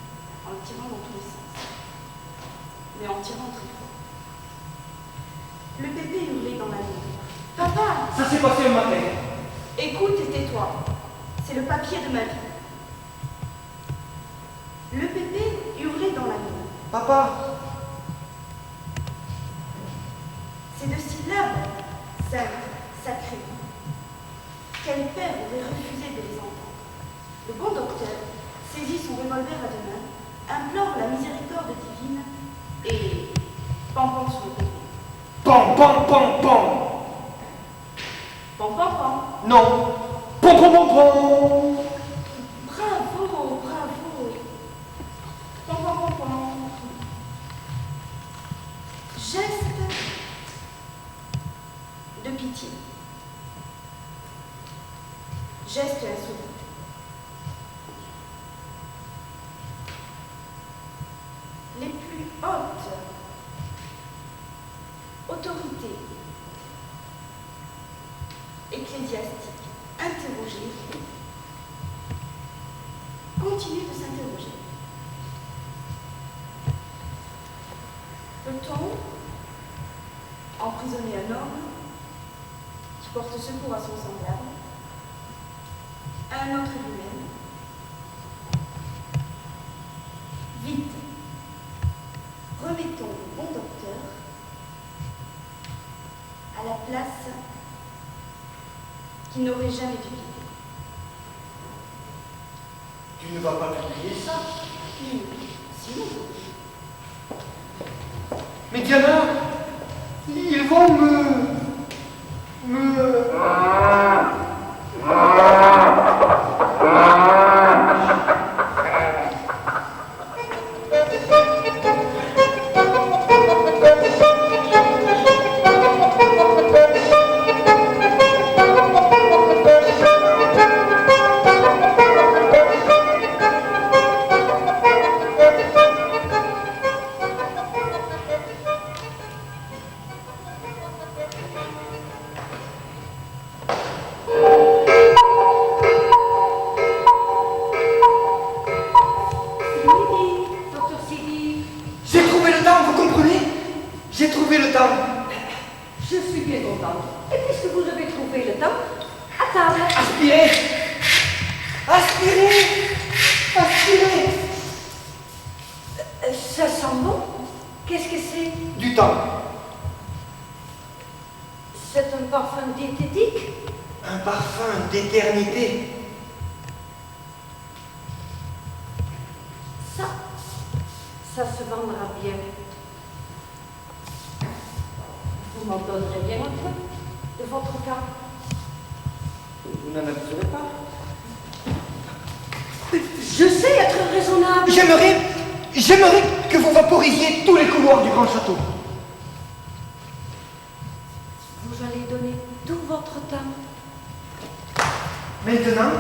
[SPEAKER 4] en le tirant dans tous les sens. Mais en tirant très fort. Le bébé hurlait dans la nuit. « Papa !»
[SPEAKER 5] Ça s'est passé un matin.
[SPEAKER 4] Écoute et tais-toi. C'est le papier de ma vie. Le bébé hurlait dans la nuit.
[SPEAKER 5] Papa.
[SPEAKER 4] Ces 2 syllabes, saintes, sacrées. Quel père aurait refusé de les entendre? Le bon docteur saisit son revolver à 2 mains, implore la miséricorde divine et pam-pam sur le bébé.
[SPEAKER 5] Pam, pam, pam, pam.
[SPEAKER 4] Pam-pam-pam.
[SPEAKER 5] Non. Pam, pam, pam, pam.
[SPEAKER 4] Bravo, bravo. Pam-pam-pam-pam. Geste de pitié.
[SPEAKER 7] victime. Geste insolite. Les plus hautes autorités ecclésiastiques interrogées continuent de s'interroger. Peut-on emprisonner un homme qui porte secours à son semblable, à un autre lui-même? Vite, remettons le bon docteur à la place qu'il n'aurait jamais dû quitter.
[SPEAKER 5] Tu ne vas pas publier ça?
[SPEAKER 7] Si vous voulez.
[SPEAKER 5] Mais Diana, ils vont me...
[SPEAKER 4] Je suis bien contente. Et puisque vous avez trouvé le temps, à table.
[SPEAKER 5] Aspirez! Aspirez! Aspirez!
[SPEAKER 4] Ça sent bon. Qu'est-ce que c'est?
[SPEAKER 5] Du temps.
[SPEAKER 4] C'est un parfum diététique?
[SPEAKER 5] Un parfum d'éternité.
[SPEAKER 4] Ça se vendra bien. Vous m'en donnerez bien un peu de votre cas.
[SPEAKER 5] Vous n'en abuserez pas.
[SPEAKER 4] Je sais être raisonnable.
[SPEAKER 5] J'aimerais que vous vaporisiez tous les couloirs du grand château.
[SPEAKER 4] Vous allez donner tout votre temps.
[SPEAKER 5] Maintenant,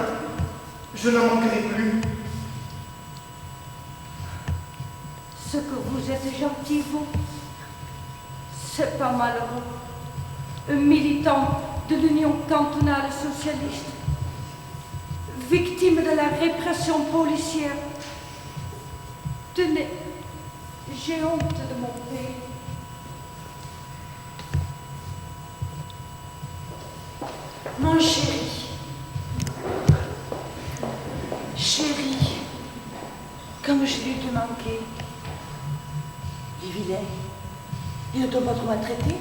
[SPEAKER 5] je n'en manquerai plus.
[SPEAKER 4] Ce que vous êtes gentil, vous, c'est pas malheureux. Un militant de l'Union cantonale socialiste, victime de la répression policière. Tenez, j'ai honte de mon pays. Mon chéri, comme j'ai dû te manquer. Les vilains, ils ne t'ont pas trop maltraité?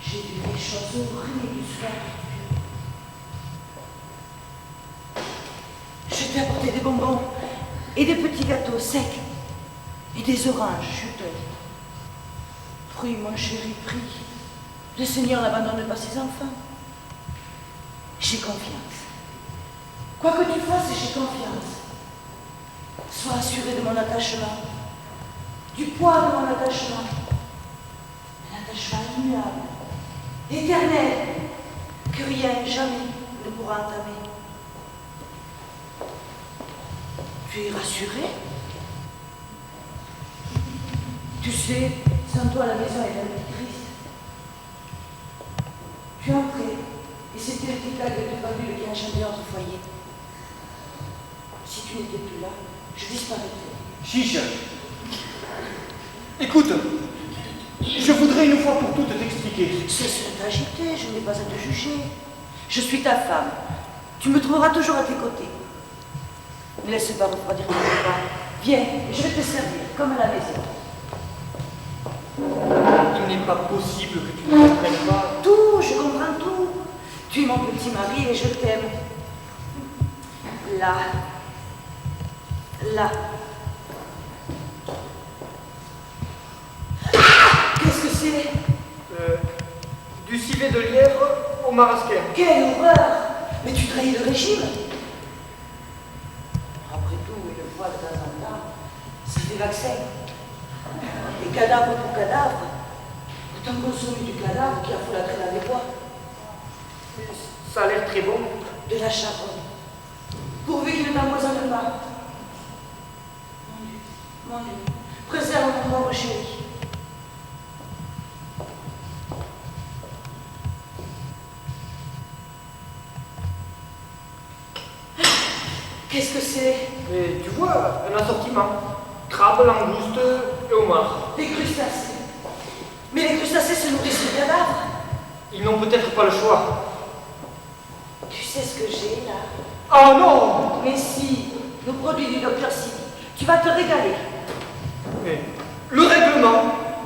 [SPEAKER 4] J'ai vu des choses horribles du soir. Je t'ai apporté des bonbons et des petits gâteaux secs et des oranges juteuses. Prie, mon chéri, prie. Le Seigneur n'abandonne pas ses enfants. J'ai confiance. Quoi que tu fasses, j'ai confiance. Sois assuré de mon attachement, du poids de mon attachement, un attachement immuable, éternel, que rien, jamais ne pourra entamer. Tu es rassuré? Tu sais, sans toi la maison est devenue triste. Tu es entré, et c'était le tic-tac de tes pendules qui a enchanté notre foyer. Si tu n'étais plus là, je disparaîtrais.
[SPEAKER 5] Chiche, écoute, je voudrais une fois pour toutes t'expliquer.
[SPEAKER 4] Cesse de t'agiter, je n'ai pas à te juger. Je suis ta femme. Tu me trouveras toujours à tes côtés. Ne laisse pas refroidir ton repas. Viens, je vais te servir, comme à la maison.
[SPEAKER 5] Il n'est pas possible que tu ne comprennes pas.
[SPEAKER 4] Tout, je comprends tout. Tu es mon petit mari et je t'aime. Là. Qu'est-ce que c'est?
[SPEAKER 5] Du civet de lièvre au marasquin.
[SPEAKER 4] Quelle horreur! Mais tu trahis le régime. Après tout, une fois de temps en temps, ça fait vaccin. Et cadavre pour cadavre, Pourtant consommer du cadavre qui a folâtré dans les bois.
[SPEAKER 5] Ça a l'air très bon.
[SPEAKER 4] De la charogne. Pourvu qu'il ne t'empoisonne pas. Mon Dieu, préserve mon pauvre chéri. Qu'est-ce que c'est?
[SPEAKER 5] Mais tu vois, un assortiment. Crabe, langouste et homard.
[SPEAKER 4] Des crustacés. Mais les crustacés se nourrissent de cadavres.
[SPEAKER 5] Ils n'ont peut-être pas le choix.
[SPEAKER 4] Tu sais ce que j'ai là?
[SPEAKER 5] Oh non!
[SPEAKER 4] Mais si, nos produits du docteur Sidi. Tu vas te régaler.
[SPEAKER 5] Mais le règlement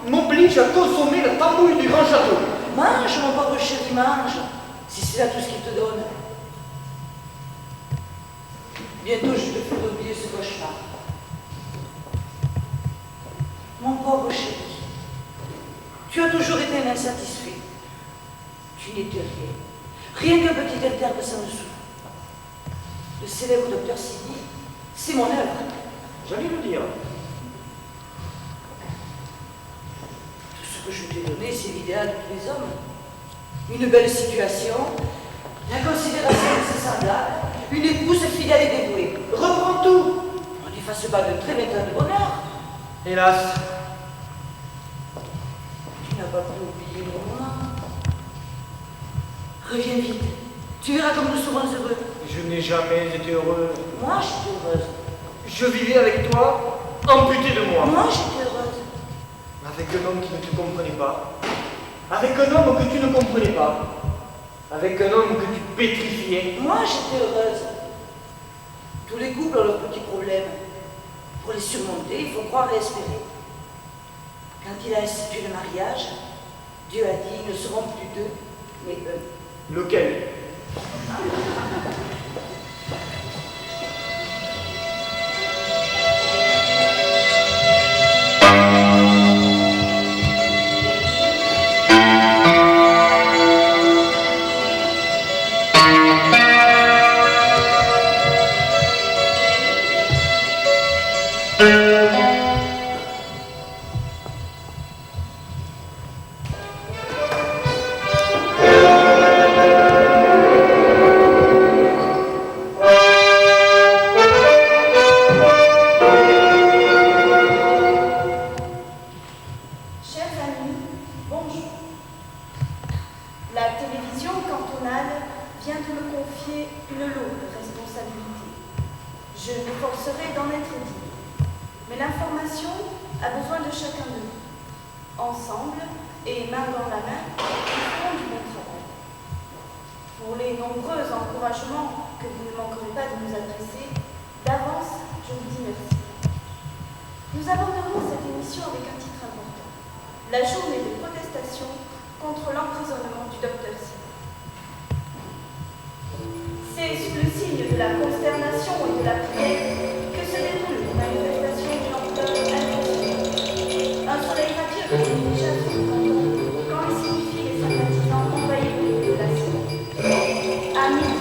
[SPEAKER 5] m'oblige à consommer la tambouille du grand château.
[SPEAKER 4] Mange, mon pauvre chéri, mange. Si c'est là tout ce qu'il te donne. Bientôt, je te ferai oublier ce cauchemar. Mon pauvre chéri, tu as toujours été un insatisfait. Tu n'étais rien. Rien qu'un petit interne sans dessous. Le célèbre docteur Sidi, c'est mon œuvre.
[SPEAKER 5] J'allais le dire.
[SPEAKER 4] Tout ce que je t'ai donné, c'est l'idéal de tous les hommes. Une belle situation, la considération de ses semblables, une épouse fidèle et dévouée.
[SPEAKER 5] Reprends tout!
[SPEAKER 4] On n'efface pas de très 20 ans de bonheur.
[SPEAKER 5] Hélas.
[SPEAKER 4] Tu n'as pas pu oublier mon moment. Reviens vite. Tu verras comme nous serons heureux.
[SPEAKER 5] Je n'ai jamais été heureux.
[SPEAKER 4] Moi, j'étais heureuse.
[SPEAKER 5] Je vivais avec toi, amputé de moi.
[SPEAKER 4] Moi, j'étais heureuse.
[SPEAKER 5] Avec un homme qui ne te comprenait pas. Avec un homme que tu ne comprenais pas. Avec un homme que tu pétrifiais.
[SPEAKER 4] Moi, j'étais heureuse. Tous les couples ont leurs petits problèmes. Pour les surmonter, il faut croire et espérer. Quand il a institué le mariage, Dieu a dit, ils ne seront plus deux, mais eux.
[SPEAKER 5] Lequel?
[SPEAKER 7] Chers amis, bonjour. La télévision cantonale vient de me confier une lourde responsabilité. Je m'efforcerai d'en être digne. Mais l'information a besoin de chacun de nous. Ensemble, et main dans la main, nous ferons du bon travail. Pour les nombreux encouragements que vous ne manquerez pas de nous adresser, d'avance, je vous dis merci. Nous aborderons cette émission avec un titre important. La journée de protestation contre l'emprisonnement du docteur Sidi. C'est sous le signe de la consternation et de la prière que se déroule une manifestation d'une ampleur impressionnante. Un soleil radieux brille déjà sur le canton quand les signifiés et sympathisants envahirent les rues de la cité. À midi,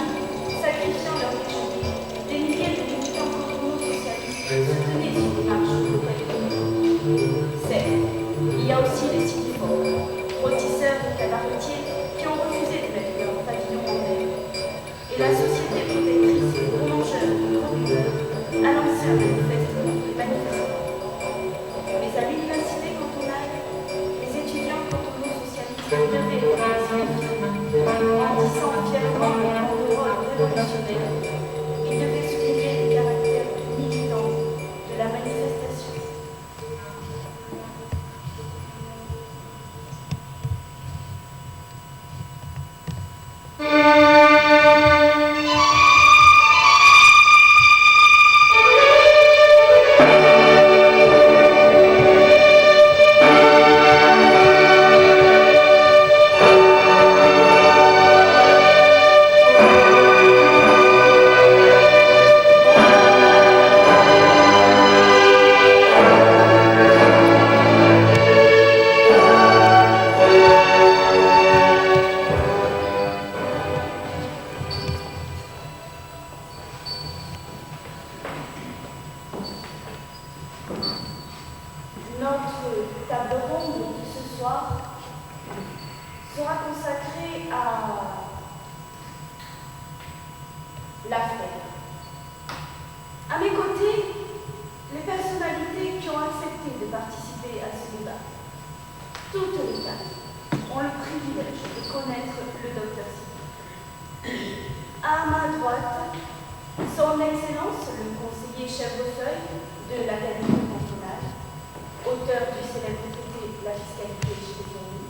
[SPEAKER 7] sacrifiant leur déjeuner, des milliers de militants cantonaux socialistes se tenaient sur les marches de l'Hôtel. Certes, il y a aussi les civiformes, rôtisseurs et cabaretiers qui ont refusé de mettre leur pavillon en l'air. Et la société protectrice et prolongeur du grand humeur a lancé un manifeste contre les manifestants. Mais à l'université cantonale, les étudiants cantonaux socialistes devaient reconnaître brandissant fièrement leur banderole révolutionnaire. Ils devaient souligner le caractère militant de la manifestation. Notre table ronde de ce soir sera consacré à l'affaire. À mes côtés, les personnalités qui ont accepté de participer à ce débat. Toutes les quatre ont le privilège de connaître le docteur Sidi. À ma droite, son Excellence, le conseiller Chèvrefeuille de l'Académie cantonale, auteur du célèbre traité La fiscalité chez les fourmis.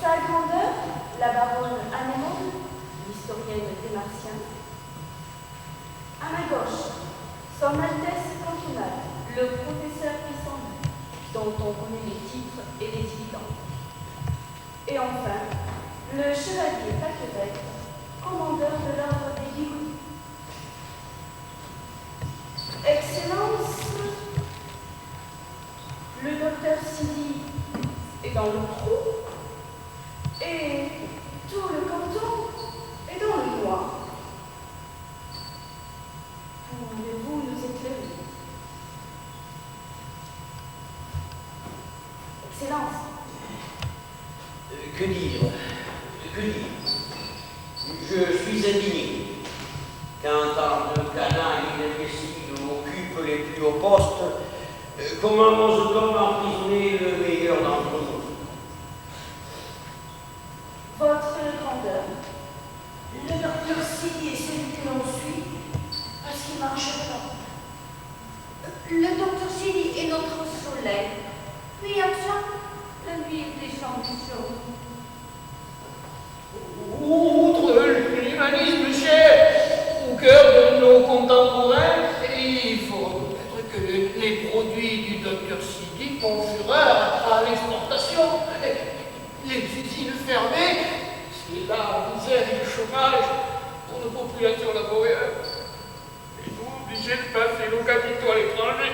[SPEAKER 7] Sa Grandeur, la baronne Annemande, l'historienne des Martiens. À ma gauche, son Altesse cantonale, le professeur Pissenlit, dont on connaît les titres et les dividendes. Et enfin, le chevalier Paquebel, commandeur de l'ordre des Bigoudis. Excellence, le docteur Sidi est dans le trou et tout le canton est dans le noir. Pouvez-vous nous éclairer? Excellence.
[SPEAKER 2] Que dire? Je suis indigné qu'un tas de canailles imbéciles occupe les plus hauts postes. Comment ose-t-on emprisonner le meilleur d'entre nous?
[SPEAKER 7] Votre Grandeur,
[SPEAKER 4] Le docteur Sidi est celui que l'on suit parce qu'il marche pas.
[SPEAKER 8] Le docteur Sidi est notre soleil. Puis absent, la nuit est descendue sur nous.
[SPEAKER 1] Outre l'humanisme cher au cœur de nos contemporains, il faut reconnaître que les produits du docteur Sidi font fureur à l'exportation. Les usines fermées, c'est la misère et le chômage pour nos populations laborieuses. Et nous obligés de passer nos capitaux à l'étranger.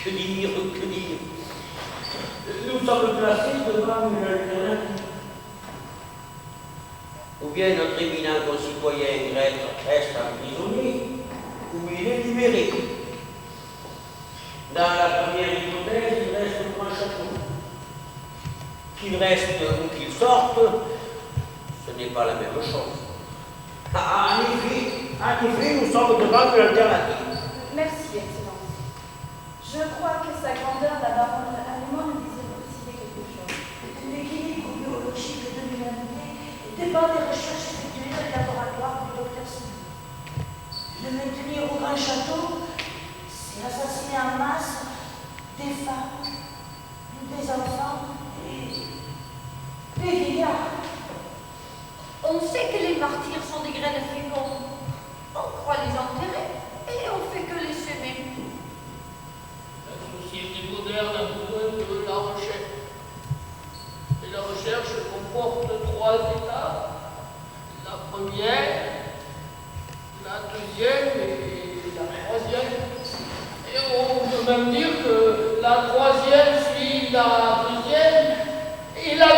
[SPEAKER 2] Que dire? Nous sommes placés devant une alternative. Ou bien notre éminent concitoyen reste emprisonné, ou il est libéré. Dans la première hypothèse, il reste dans un château. Qu'il reste ou qu'il sorte, ce n'est pas la même chose. En effet, nous sommes devant une alternative.
[SPEAKER 7] Merci, Excellence. Je crois que Sa Grandeur, la baronne Annemande, disait préciser quelque chose.
[SPEAKER 4] L'équilibre biologique de l'humanité dépend des recherches effectuées dans les laboratoires du docteur Sidi. Le maintenir au grand château, c'est assassiner en masse des femmes, des enfants et des vieillards.
[SPEAKER 8] On sait que les martyrs sont des graines fécondes. On croit les enterrer et on fait que les semer.
[SPEAKER 1] La société moderne a besoin de la recherche. Et la recherche comporte 3 étapes. La première, la deuxième et la 3e. Et on peut même dire que la 3e suit la 2e et la 2e.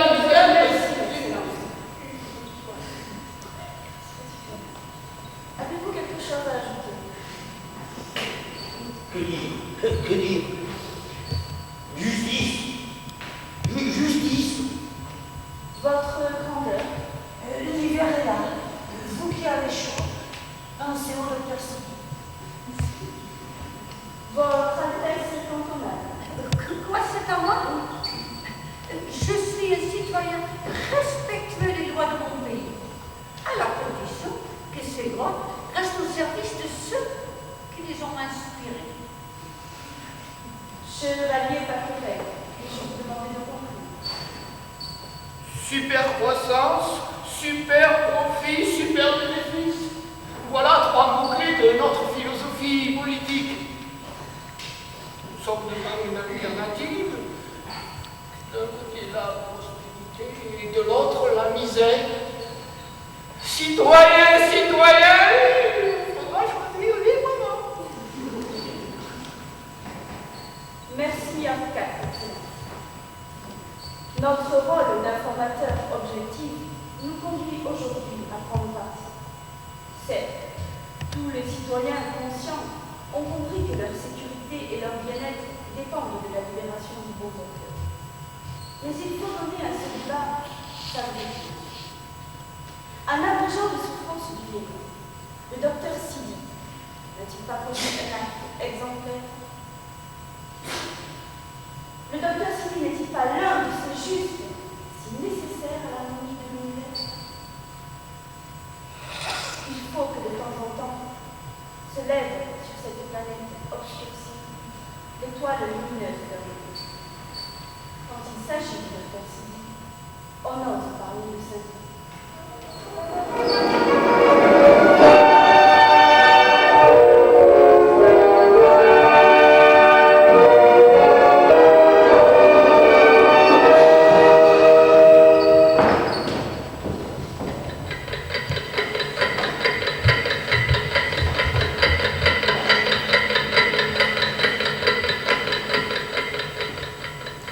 [SPEAKER 7] Avez-vous quelque chose à ajouter?
[SPEAKER 2] Que dire? Justice.
[SPEAKER 7] Votre Grandeur,
[SPEAKER 4] L'hiver est là. Vous qui avez chaud, pensez au docteur Sidi.
[SPEAKER 7] Votre Altesse cantonale,
[SPEAKER 8] Quoi, c'est à moi? Je suis un citoyen respectueux des droits de mon pays, à la condition que ces droits restent au service de ceux qui les ont inspirés.
[SPEAKER 7] Chevalier Paquebel, puis-je vous demander de conclure?
[SPEAKER 1] Super croissance, super profit, super bénéfice. Voilà 3 mots-clés de notre philosophie politique. Nous sommes devant une alternative. D'un côté la prospérité et de l'autre la misère. Citoyens, il faudra choisir librement.
[SPEAKER 7] Merci à vous quatre, Excellence. Notre rôle d'informateur objectif nous conduit aujourd'hui à prendre parti. Certes, tous les citoyens conscients ont compris que leur sécurité et leur bien-être dépendent de la libération du bon docteur. Mais il faut donner à ce débat sa vérité. En abrégeant les souffrances du vieillard, le docteur Sidi n'a-t-il pas produit un acte exemplaire? Le docteur Sidi n'est-il pas l'un de ces justes, si nécessaire à l'harmonie de l'univers? Il faut que de temps en temps se lève sur cette planète obscurcie l'étoile lumineuse de l'Église. Quand il s'agit de docteur Sidi, on ose parler de sa vie.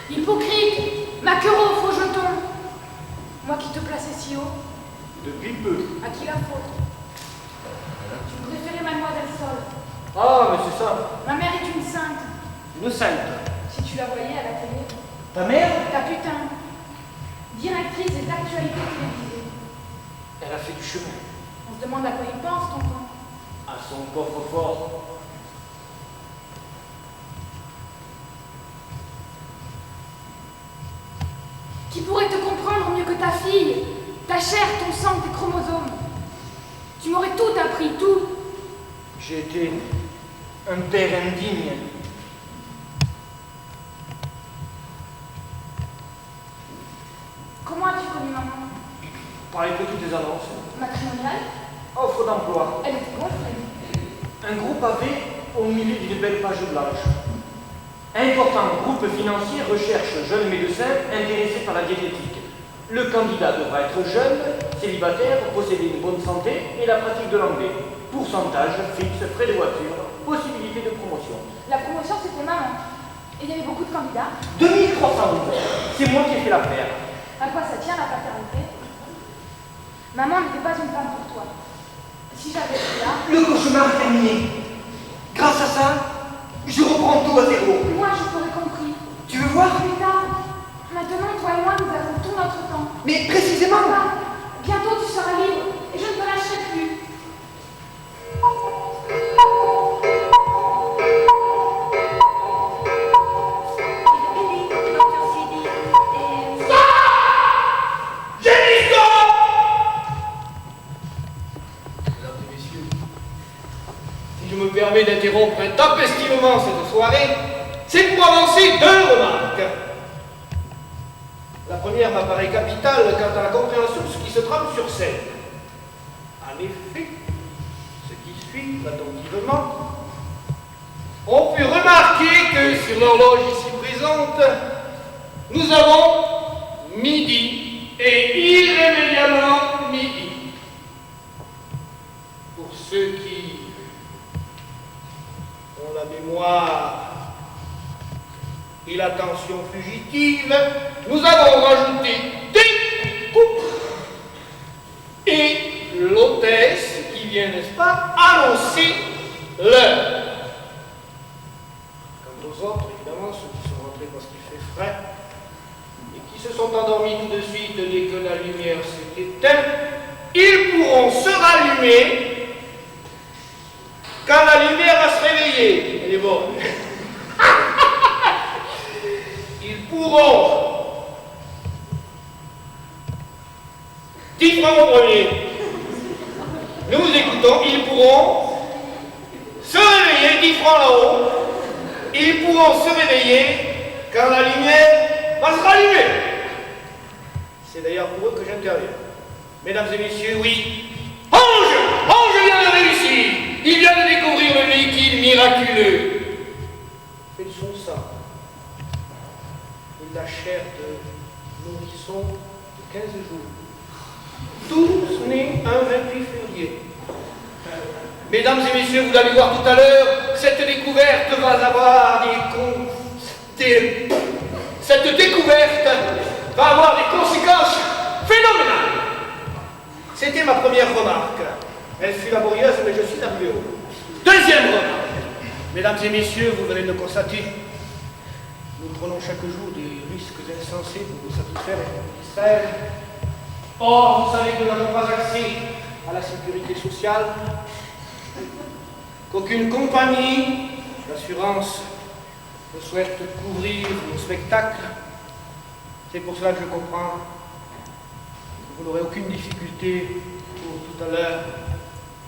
[SPEAKER 6] Hypocrite, maquereau, faux jeton. Moi qui te plaçais si haut.
[SPEAKER 5] Depuis peu.
[SPEAKER 6] À qui la faute? Tu préférais Mademoiselle Sol.
[SPEAKER 5] Ah, mais c'est ça.
[SPEAKER 6] Ma mère est une sainte.
[SPEAKER 5] Une sainte.
[SPEAKER 6] Si tu la voyais à la télé.
[SPEAKER 5] Ta mère?
[SPEAKER 6] Ta putain. Directrice des actualités télévisées.
[SPEAKER 5] Elle a fait du chemin.
[SPEAKER 6] On se demande à quoi il pense, tonton.
[SPEAKER 5] À son coffre-fort.
[SPEAKER 6] Qui pourrait te comprendre mieux que ta fille, ta chair, ton sang, tes chromosomes. Tu m'aurais tout appris, tout.
[SPEAKER 5] J'ai été un père indigne.
[SPEAKER 6] Comment as-tu connu maman?
[SPEAKER 5] Par les petites annonces.
[SPEAKER 6] Matrimoniale?
[SPEAKER 5] Offre d'emploi.
[SPEAKER 6] Elle était gonflée.
[SPEAKER 5] Un groupe avait au milieu d'une belle page blanche. Important groupe financier recherche jeune médecin intéressé par la diététique. Le candidat devra être jeune, célibataire, posséder une bonne santé et la pratique de l'anglais. Pourcentage fixe, frais de voiture, possibilité de promotion.
[SPEAKER 6] La promotion, c'était maman. Et il y avait beaucoup de candidats.
[SPEAKER 5] 2300 euros. C'est moi qui ai fait l'affaire.
[SPEAKER 6] À quoi ça tient, la paternité? Maman n'était pas une femme pour toi. Si j'avais été là...
[SPEAKER 5] Le cauchemar est terminé. Grâce à ça, je reprends tout à zéro.
[SPEAKER 6] Moi, je t'aurais compris.
[SPEAKER 5] Tu veux voir?
[SPEAKER 6] Plus tard. Maintenant, toi et moi, nous avons tout notre temps.
[SPEAKER 5] Mais précisément.
[SPEAKER 6] Papa, bientôt tu seras libre et je ne te lâcherai plus.
[SPEAKER 7] Il est le docteur Sidi et...
[SPEAKER 1] J'ai dit stop! Mesdames et messieurs, si je me permets d'interrompre intempestivement cette soirée, c'est pour avancer deux remarques. La première m'apparaît capitale quant à la compréhension de ce qui se trame sur scène. En effet, ceux qui suivent attentivement ont pu remarquer que sur l'horloge ici présente, nous avons midi et irrémédiablement midi. Pour ceux qui ont la mémoire et l'attention fugitive, nous avons rajouté des coupes et l'hôtesse qui vient, n'est-ce pas, annoncer l'heure. Quant aux autres, évidemment, ceux qui sont rentrés parce qu'il fait frais et qui se sont endormis tout de suite dès que la lumière s'est éteinte, ils pourront se rallumer quand la lumière va se réveiller. Elle est bonne. Ils pourront, 10 francs au premier, nous vous écoutons, ils pourront se réveiller, 10 francs là-haut, ils pourront se réveiller quand la lumière va se rallumer. C'est d'ailleurs pour eux que j'interviens. Mesdames et messieurs, oui, Ange vient de réussir, il vient de découvrir le liquide miraculeux. Fait de son sang. Et de la chair de nourrisson de 15 jours. Tous nés un 28 février. Mesdames et messieurs, vous allez voir tout à l'heure, cette découverte va avoir cette découverte va avoir des conséquences phénoménales. C'était ma première remarque. Elle fut laborieuse, mais je suis arrivé au bout. Deuxième remarque. Mesdames et messieurs, vous venez de le constater, Nous prenons chaque jour des risques insensés pour vous satisfaire et vous distraire. Or, vous savez que nous n'avons pas accès à la sécurité sociale, qu'aucune compagnie d'assurance ne souhaite couvrir nos spectacles. C'est pour cela que je comprends que vous n'aurez aucune difficulté pour tout à l'heure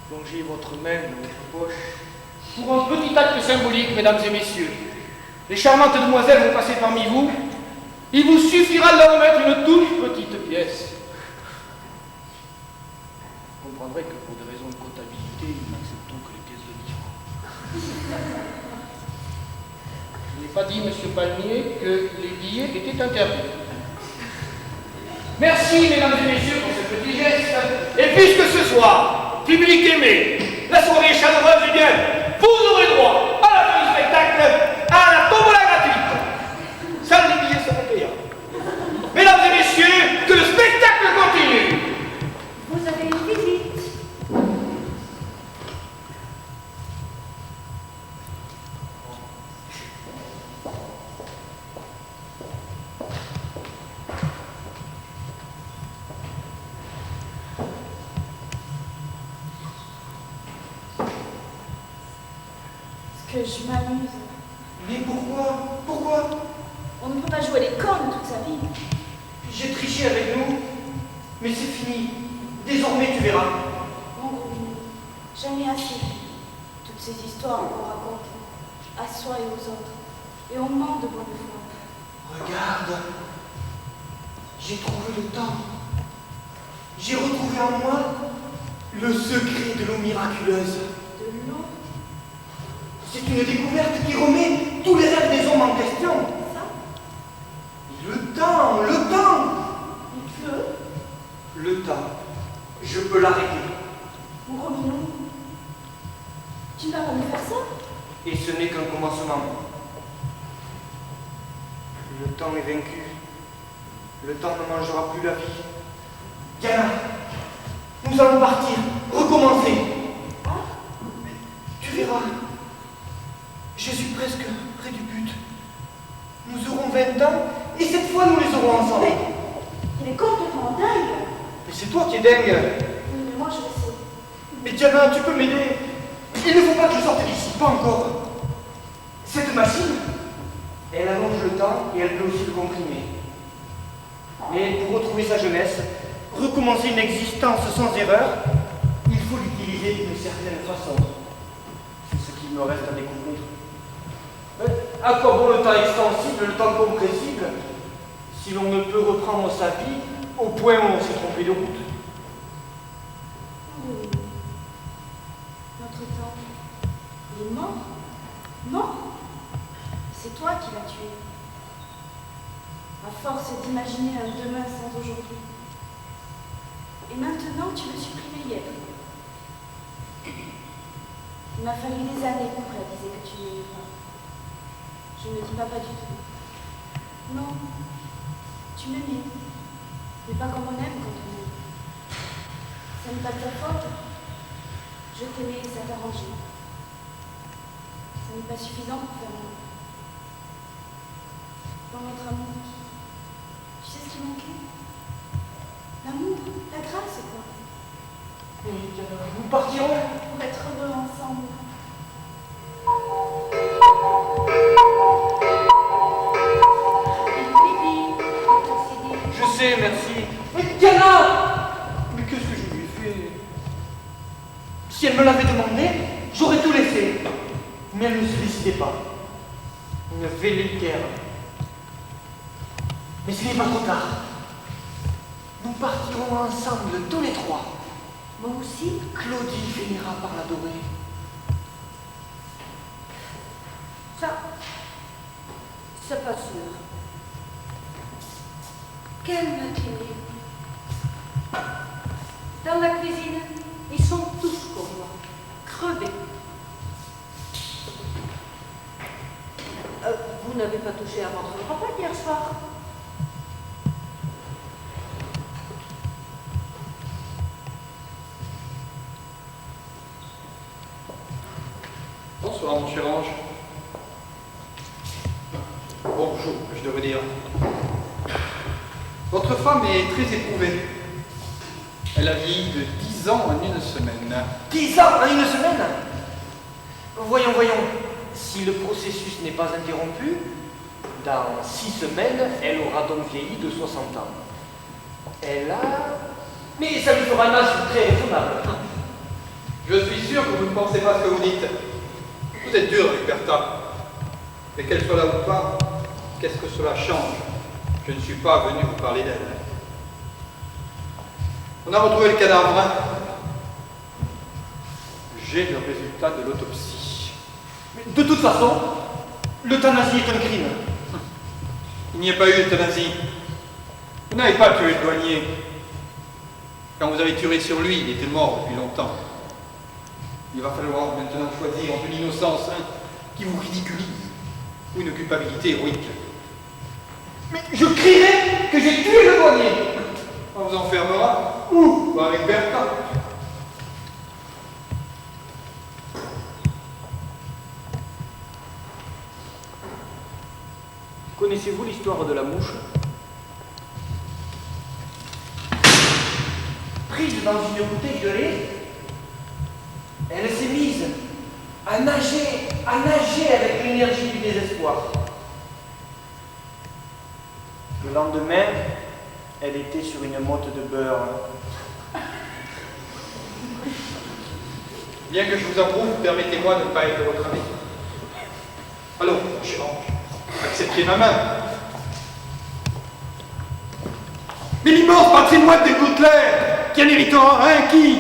[SPEAKER 1] plonger votre main dans votre poche. Pour un petit acte symbolique, mesdames et messieurs, les charmantes demoiselles vont passer parmi vous. Il vous suffira de leur mettre une toute petite pièce. Vous comprendrez que pour des raisons de comptabilité, nous n'acceptons que les pièces de 10 francs. Je n'ai pas dit, monsieur Palmier, que les billets étaient interdits. Merci, mesdames et messieurs, pour ce petit geste. Et puisque ce soir, public aimé, la soirée est chaleureuse, eh bien, vous aurez droit à la fin du spectacle, à la tombola gratuite. Seuls les billets seront payants. Mesdames et messieurs, que le spectacle continue.
[SPEAKER 8] Vous avez une visite.
[SPEAKER 7] Que je m'amuse.
[SPEAKER 5] Mais pourquoi? Pourquoi?
[SPEAKER 7] On ne peut pas jouer les cornes toute sa vie.
[SPEAKER 5] J'ai triché avec nous, mais c'est fini. Désormais, tu verras.
[SPEAKER 7] Mon gros minou, j'en ai assez. Toutes ces histoires qu'on raconte à soi et aux autres. Et on ment de bonne foi.
[SPEAKER 5] Regarde, j'ai trouvé le temps. J'ai retrouvé en moi le secret de l'eau miraculeuse.
[SPEAKER 7] De l'eau,
[SPEAKER 5] C'est une découverte qui remet tous les rêves des hommes en question.
[SPEAKER 7] ça,
[SPEAKER 5] Le temps, le temps.
[SPEAKER 7] il pleut.
[SPEAKER 5] Le temps, je peux l'arrêter.
[SPEAKER 7] Mon gros minou, tu ne vas pas me faire ça?
[SPEAKER 5] Et ce n'est qu'un commencement. Le temps est vaincu. Le temps ne mangera plus la vie. Diana, nous allons partir, recommencer. Tu verras. Je suis presque près du but. Nous aurons 20 ans et cette fois nous les aurons ensemble.
[SPEAKER 7] Il est complètement dingue.
[SPEAKER 5] Mais c'est toi qui es dingue.
[SPEAKER 7] Oui, mais moi je le sais.
[SPEAKER 5] Mais Diana, tu peux m'aider. Il ne faut pas que je sorte d'ici, pas encore. Cette machine, elle allonge le temps et elle peut aussi le comprimer. Mais pour retrouver sa jeunesse, recommencer une existence sans erreur, il faut l'utiliser d'une certaine façon. C'est ce qu'il me reste à découvrir. Mais à quoi bon le temps extensible, le temps compressible, si l'on ne peut reprendre sa vie au point où on s'est trompé de route?
[SPEAKER 7] Oui. Notre temps, il est mort. Mort. C'est toi qui l'as tué. À force d'imaginer un demain sans aujourd'hui. Et maintenant, tu veux supprimer hier. Il m'a fallu des années pour réaliser que tu n'aimais pas. Je ne dis pas du tout. Non, tu m'aimais. Mais pas comme on aime quand on aime. Ça n'est pas de ta faute. Je t'aimais et ça t'arrangeait. Ça n'est pas suffisant pour faire l'amour. Dans notre amour, tu sais ce qui manquait? L'amour, la grâce, quoi.
[SPEAKER 5] Oui, Diana, nous partirons.
[SPEAKER 7] Pour être heureux ensemble.
[SPEAKER 5] Je sais, merci. Mais Diana! Mais qu'est-ce que je lui ai fait? Si elle me l'avait demandé, j'aurais tout laissé. Mais elle ne se décidait pas. Une velléitaire. Mais ce n'est pas trop tard. Nous partirons ensemble, tous les trois.
[SPEAKER 8] Moi aussi.
[SPEAKER 5] Claudie finira par l'adorer.
[SPEAKER 8] Ça, c'est pas sûr. Quelle matinée. Dans la cuisine, ils sont tous comme moi, crevés. Vous n'avez pas touché à votre repas hier soir?
[SPEAKER 9] Bonsoir, mon cher ange.
[SPEAKER 3] bonjour, je devrais dire. Votre femme est très éprouvée. Elle a vieilli de 10 ans en une semaine.
[SPEAKER 5] 10 ans en une semaine? Voyons. Si le processus n'est pas interrompu, dans 6 semaines, elle aura donc vieilli de 60 ans. Elle a... Mais ça lui fera un âge très raisonnable.
[SPEAKER 3] Je suis sûr que vous ne pensez pas ce que vous dites. Vous êtes dur avec Bertha. Mais qu'elle soit là ou pas, qu'est-ce que cela change? Je ne suis pas venu vous parler d'elle. On a retrouvé le cadavre. J'ai le résultat de l'autopsie.
[SPEAKER 5] Mais de toute façon, l'euthanasie est un crime.
[SPEAKER 3] Il n'y a pas eu d'euthanasie. Vous n'avez pas tué le douanier. Quand vous avez tiré sur lui, il était mort depuis longtemps. Il va falloir maintenant choisir entre une innocence qui vous ridiculise ou une culpabilité héroïque.
[SPEAKER 5] Mais je crierai que j'ai tué le douanier.
[SPEAKER 3] On vous enfermera. Où? Pas avec Bertha.
[SPEAKER 5] Connaissez-vous l'histoire de la mouche? Prise dans une bouteille de lait, elle s'est mise à nager avec l'énergie du désespoir. Le lendemain, elle était sur une motte de beurre.
[SPEAKER 3] Bien que je vous approuve, permettez-moi de ne pas être votre ami. Allons, mon cher ange, acceptez ma main. Mais l'immense patrimoine des Goutler, qui en héritera un qui?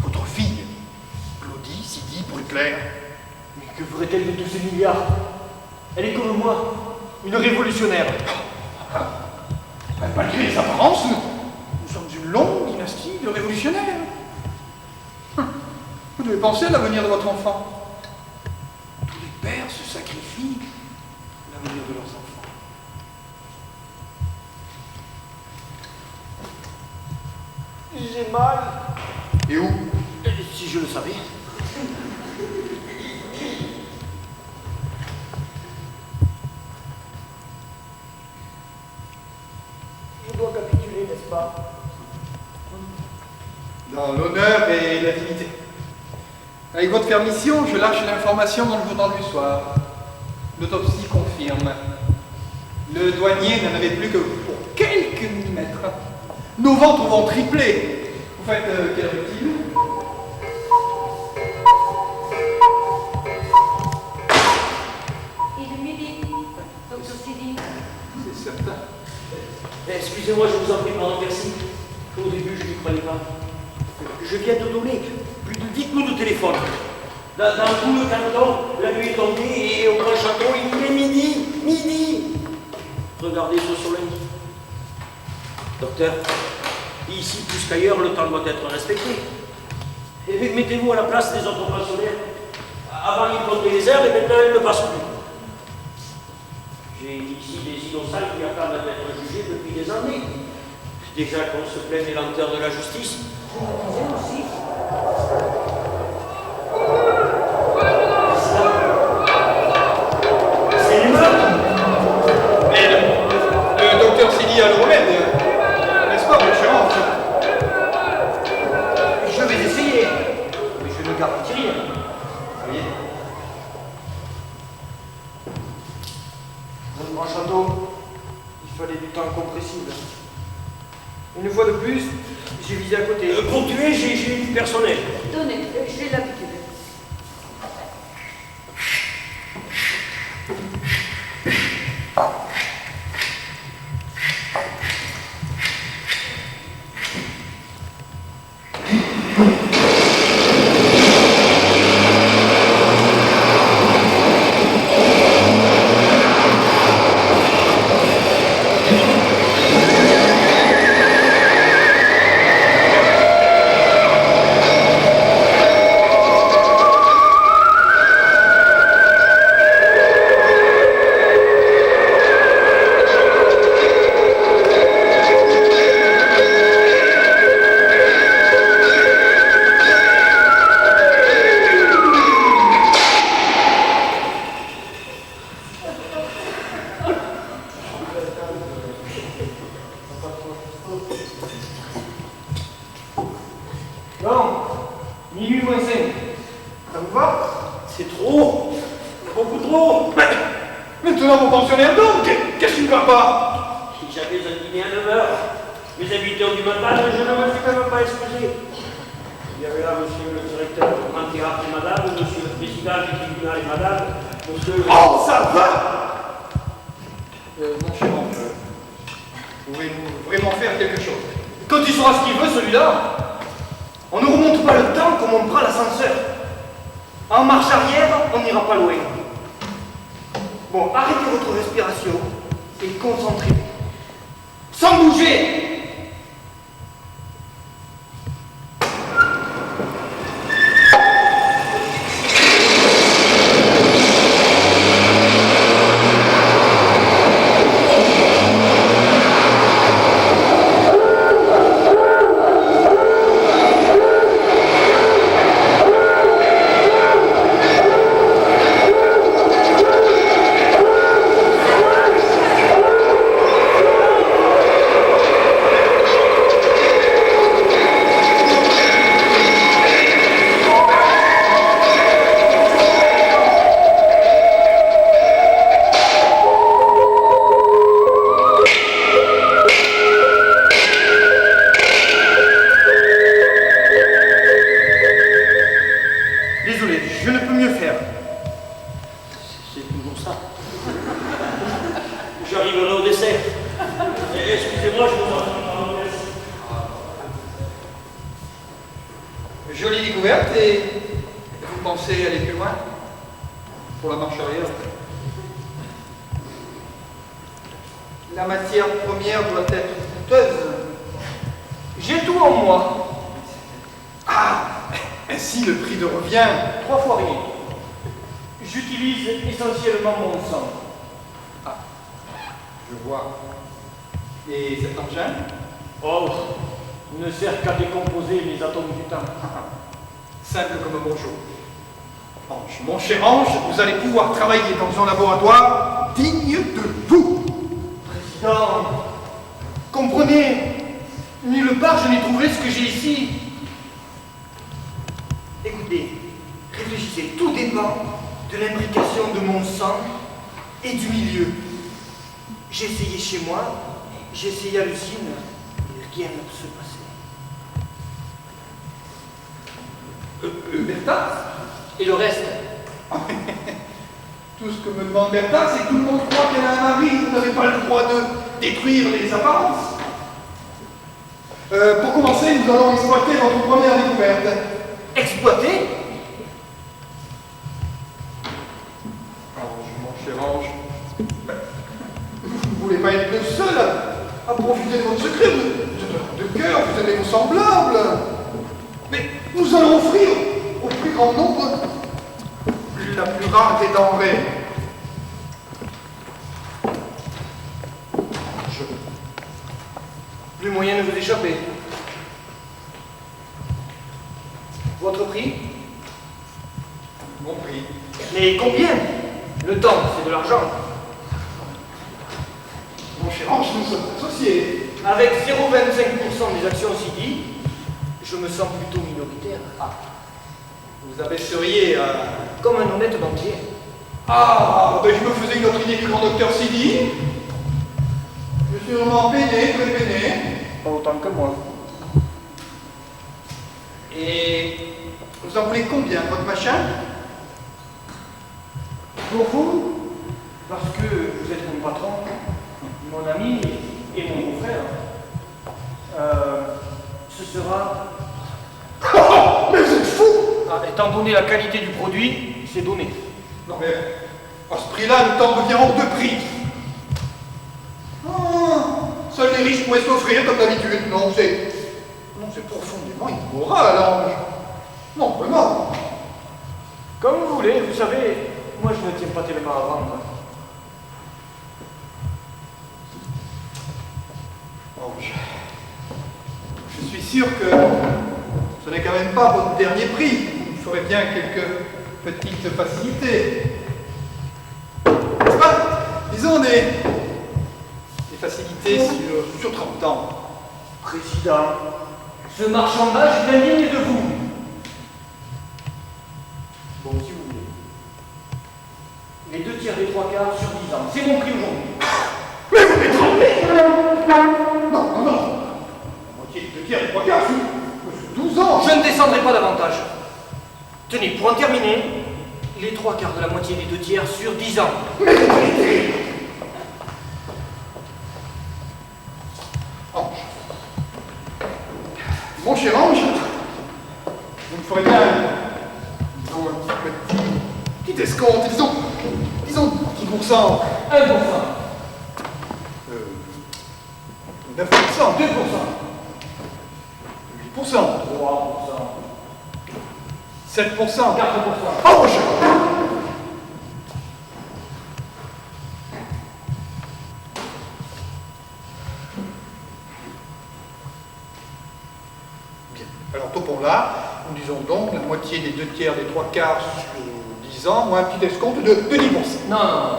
[SPEAKER 3] Votre fille, Claudie Sidi Bruckler.
[SPEAKER 5] Mais que ferait-elle de tous ces milliards? Elle est comme moi, une révolutionnaire.
[SPEAKER 3] Malgré les apparences, nous sommes une longue dynastie de révolutionnaires. Vous devez penser à l'avenir de votre enfant. Tous les pères se sacrifient pour l'avenir de leurs enfants.
[SPEAKER 5] J'ai mal.
[SPEAKER 3] Et où?
[SPEAKER 5] Si je le savais. Je dois capituler, n'est-ce pas?
[SPEAKER 3] Dans l'honneur et la dignité. Avec votre permission, je lâche l'information dans le journal du soir. L'autopsie confirme. Le douanier n'en avait plus que pour quelques millimètres. Nos ventres vont tripler. Vous faites quelle heure est-il?
[SPEAKER 8] Il est midi, docteur Sidi.
[SPEAKER 3] C'est certain.
[SPEAKER 2] Excusez-moi, je vous en prie, pardon, merci. Au début, je n'y croyais pas. Je viens de donner plus de 10 coups de téléphone. Dans tout le canton, la nuit est tombée et au Grand Château, il est midi. Midi. Regardez ce soleil. Docteur, ici plus qu'ailleurs, le temps doit être respecté. Et mettez-vous à la place des autres pensionnaires. Avant, ils comptaient les heures et maintenant, ils ne passent plus. J'ai ici des innocents qui attendent d'être jugés depuis des années. Déjà qu'on se plaint des lenteurs de la justice.
[SPEAKER 8] Aussi.
[SPEAKER 2] C'est l'humain.
[SPEAKER 3] Mais le docteur Sidi a le remède. N'est-ce pas, mon cher ange?
[SPEAKER 5] Je vais essayer, mais je ne garantis rien.
[SPEAKER 3] Voyez.
[SPEAKER 5] Dans le Grand Château, il fallait du temps compressible. Une fois de plus, j'ai visé à côté.
[SPEAKER 2] Pour tuer, j'ai du personnel.
[SPEAKER 8] Donnez, j'ai l'habitude.
[SPEAKER 5] Minuit moins 5. Ça vous va?
[SPEAKER 2] C'est trop. Beaucoup trop.
[SPEAKER 3] Maintenant, vos pensionnaires donc, qu'est-ce qui ne va pas?
[SPEAKER 2] Si j'avais un dîner à 9h, mais à 8h du matin, je ne me suis même pas excusé. Il y avait là monsieur le directeur du grand théâtre et madame, monsieur le président du tribunal et madame, monsieur...
[SPEAKER 3] Oh, ça va! Mon cher oncle, pouvez-vous vraiment faire quelque chose?
[SPEAKER 5] Quand il saura ce qu'il veut, celui-là, on ne remonte pas le temps comme on prend l'ascenseur. En marche arrière, on n'ira pas loin. Bon, arrêtez votre respiration et concentrez-vous. Sans bouger!
[SPEAKER 3] Jolie découverte, et vous pensez aller plus loin pour la marche arrière? La matière première doit être coûteuse.
[SPEAKER 5] J'ai tout en moi.
[SPEAKER 3] Ah, ainsi le prix de revient.
[SPEAKER 5] 3 fois rien. J'utilise essentiellement mon sang.
[SPEAKER 3] Ah, je vois. Et cet engin?
[SPEAKER 5] Oh, ne sert qu'à décomposer les atomes du temps.
[SPEAKER 3] Simple comme bonjour. Ange, mon cher Ange, vous allez pouvoir travailler dans un laboratoire digne de vous.
[SPEAKER 5] Président, comprenez, nulle part je n'ai trouvé ce que j'ai ici. Écoutez, réfléchissez, tout dépend de l'imbrication de mon sang et du milieu. J'ai essayé chez moi, j'ai essayé à l'usine, et rien ne peut se passer.
[SPEAKER 3] Bertha?
[SPEAKER 1] Et le reste?
[SPEAKER 3] Tout ce que me demande Bertha, c'est que tout le monde croit qu'elle a un mari. Vous n'avez pas le droit de détruire les apparences. Pour commencer, nous allons exploiter votre première découverte.
[SPEAKER 5] Exploiter?
[SPEAKER 3] Ange, mon cher Ange, vous ne voulez pas être le seul à profiter de votre secret. Vous êtes un homme de cœur, vous aimez vos semblables. Mais nous allons offrir au plus grand nombre la plus rare des denrées.
[SPEAKER 5] Plus moyen de vous échapper. Votre prix?
[SPEAKER 3] Mon prix.
[SPEAKER 5] Mais combien? Le temps, c'est de l'argent.
[SPEAKER 3] Mon cher Ange, nous sommes associés.
[SPEAKER 5] Avec 0,25% des actions CD, je me sens plutôt minoritaire.
[SPEAKER 3] Ah, vous abaisseriez à...
[SPEAKER 5] Comme un honnête banquier.
[SPEAKER 3] Ah, ben je me faisais une autre idée du grand docteur Sidi. Je suis vraiment peiné, très peiné.
[SPEAKER 5] Pas autant que moi.
[SPEAKER 3] Et vous en voulez combien, votre machin?
[SPEAKER 5] Pour vous, parce que vous êtes mon patron, mon ami et mon beau-frère, ce sera...
[SPEAKER 3] Oh, mais vous êtes fou!
[SPEAKER 5] Ah, étant donné la qualité du produit, c'est donné.
[SPEAKER 3] Non mais, à ce prix-là, nous t'en revient hors de prix. Oh, seuls les riches pourraient s'offrir comme d'habitude. Non, c'est profondément immoral, Ange. Non, vraiment.
[SPEAKER 5] Comme vous voulez, vous savez, moi je ne tiens pas tellement à vendre.
[SPEAKER 3] Ange, je suis sûr que ce n'est quand même pas votre dernier prix. Vous ferez bien quelques petites facilités. N'est-ce pas? Disons des facilités sur 30 ans.
[SPEAKER 5] Président, ce marchandage est indigne de vous. Bon, si vous voulez. Les 2 tiers des 3 quarts sur 10 ans. C'est mon prix aujourd'hui.
[SPEAKER 3] Mais vous m'étranglez! Non, non, non. La moitié des 2 tiers des 3 quarts sur 12 ans.
[SPEAKER 5] Je ne descendrai pas davantage. Tenez, pour en terminer, les 3 quarts de la moitié des 2 tiers sur 10 ans.
[SPEAKER 3] Mais vous m'étranglez! Ange. Mon cher Ange, vous me ferez bien, disons, un petit escompte, disons 10%.
[SPEAKER 5] 1%.
[SPEAKER 3] 9%.
[SPEAKER 5] 2%.
[SPEAKER 3] 8%.
[SPEAKER 5] 3%.
[SPEAKER 3] 7%.
[SPEAKER 5] 4%.
[SPEAKER 3] Oh, mon cher Ange. Bien. Alors, topons là. Nous disons donc la moitié des 2 tiers des 3 quarts sur 10 ans, moins un petit escompte de 10%.
[SPEAKER 5] Non, non, non.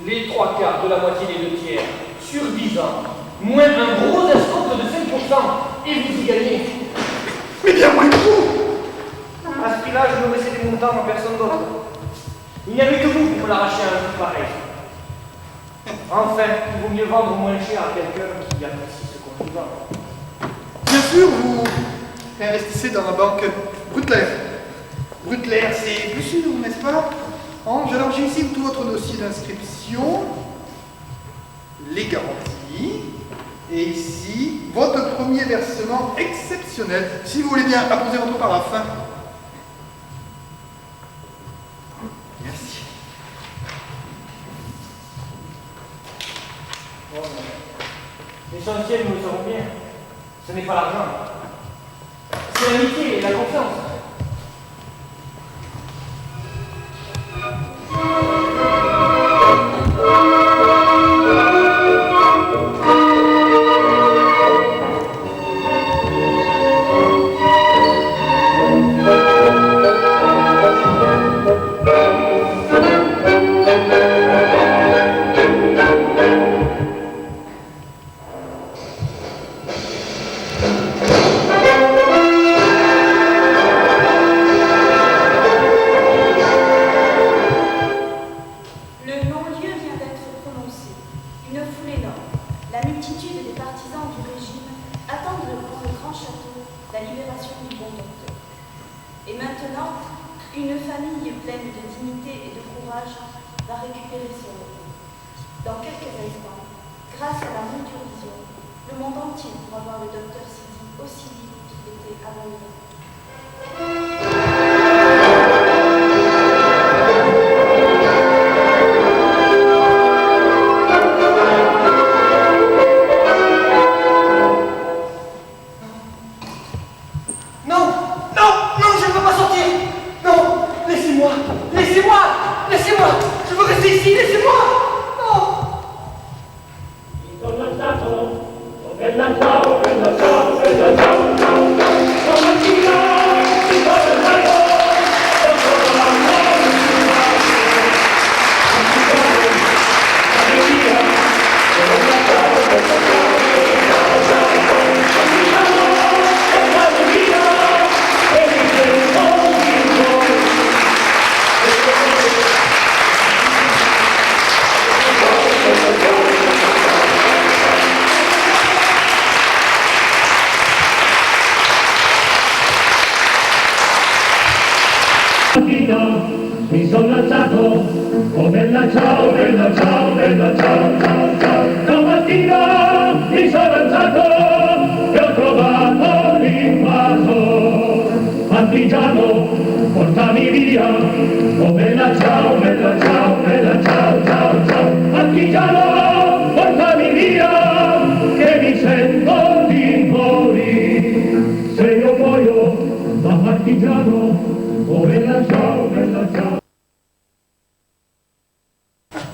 [SPEAKER 5] Les 3 quarts de la moitié des 2 tiers sur 10 ans, moins un gros escompte de 5%, et vous y gagnez.
[SPEAKER 3] Mais bien moins que vous!
[SPEAKER 5] À ce prix-là, je me laissais des montants à personne d'autre. Il n'y avait que vous pour me l'arracher à un prix pareil. Enfin, il vaut mieux vendre moins cher à quelqu'un qui apprécie ce qu'on vous vend.
[SPEAKER 3] Bien sûr, vous investissez dans la banque Brutler. Brutler, c'est plus sûr, n'est-ce pas? Ange, alors j'ai ici tout votre dossier d'inscription, les garanties, et ici, votre premier versement exceptionnel. Si vous voulez bien apposer votre paraphin. Merci.
[SPEAKER 5] Bon, l'essentiel, nous le savons bien, ce n'est pas l'argent. C'est l'amitié et la confiance.
[SPEAKER 9] Mi sono alzato, oh bella ciao, bella ciao, bella ciao, ciao, ciao. Stamattina mi sono alzato e ho trovato l'invaso. Partigiano, portami via, oh bella ciao, bella ciao.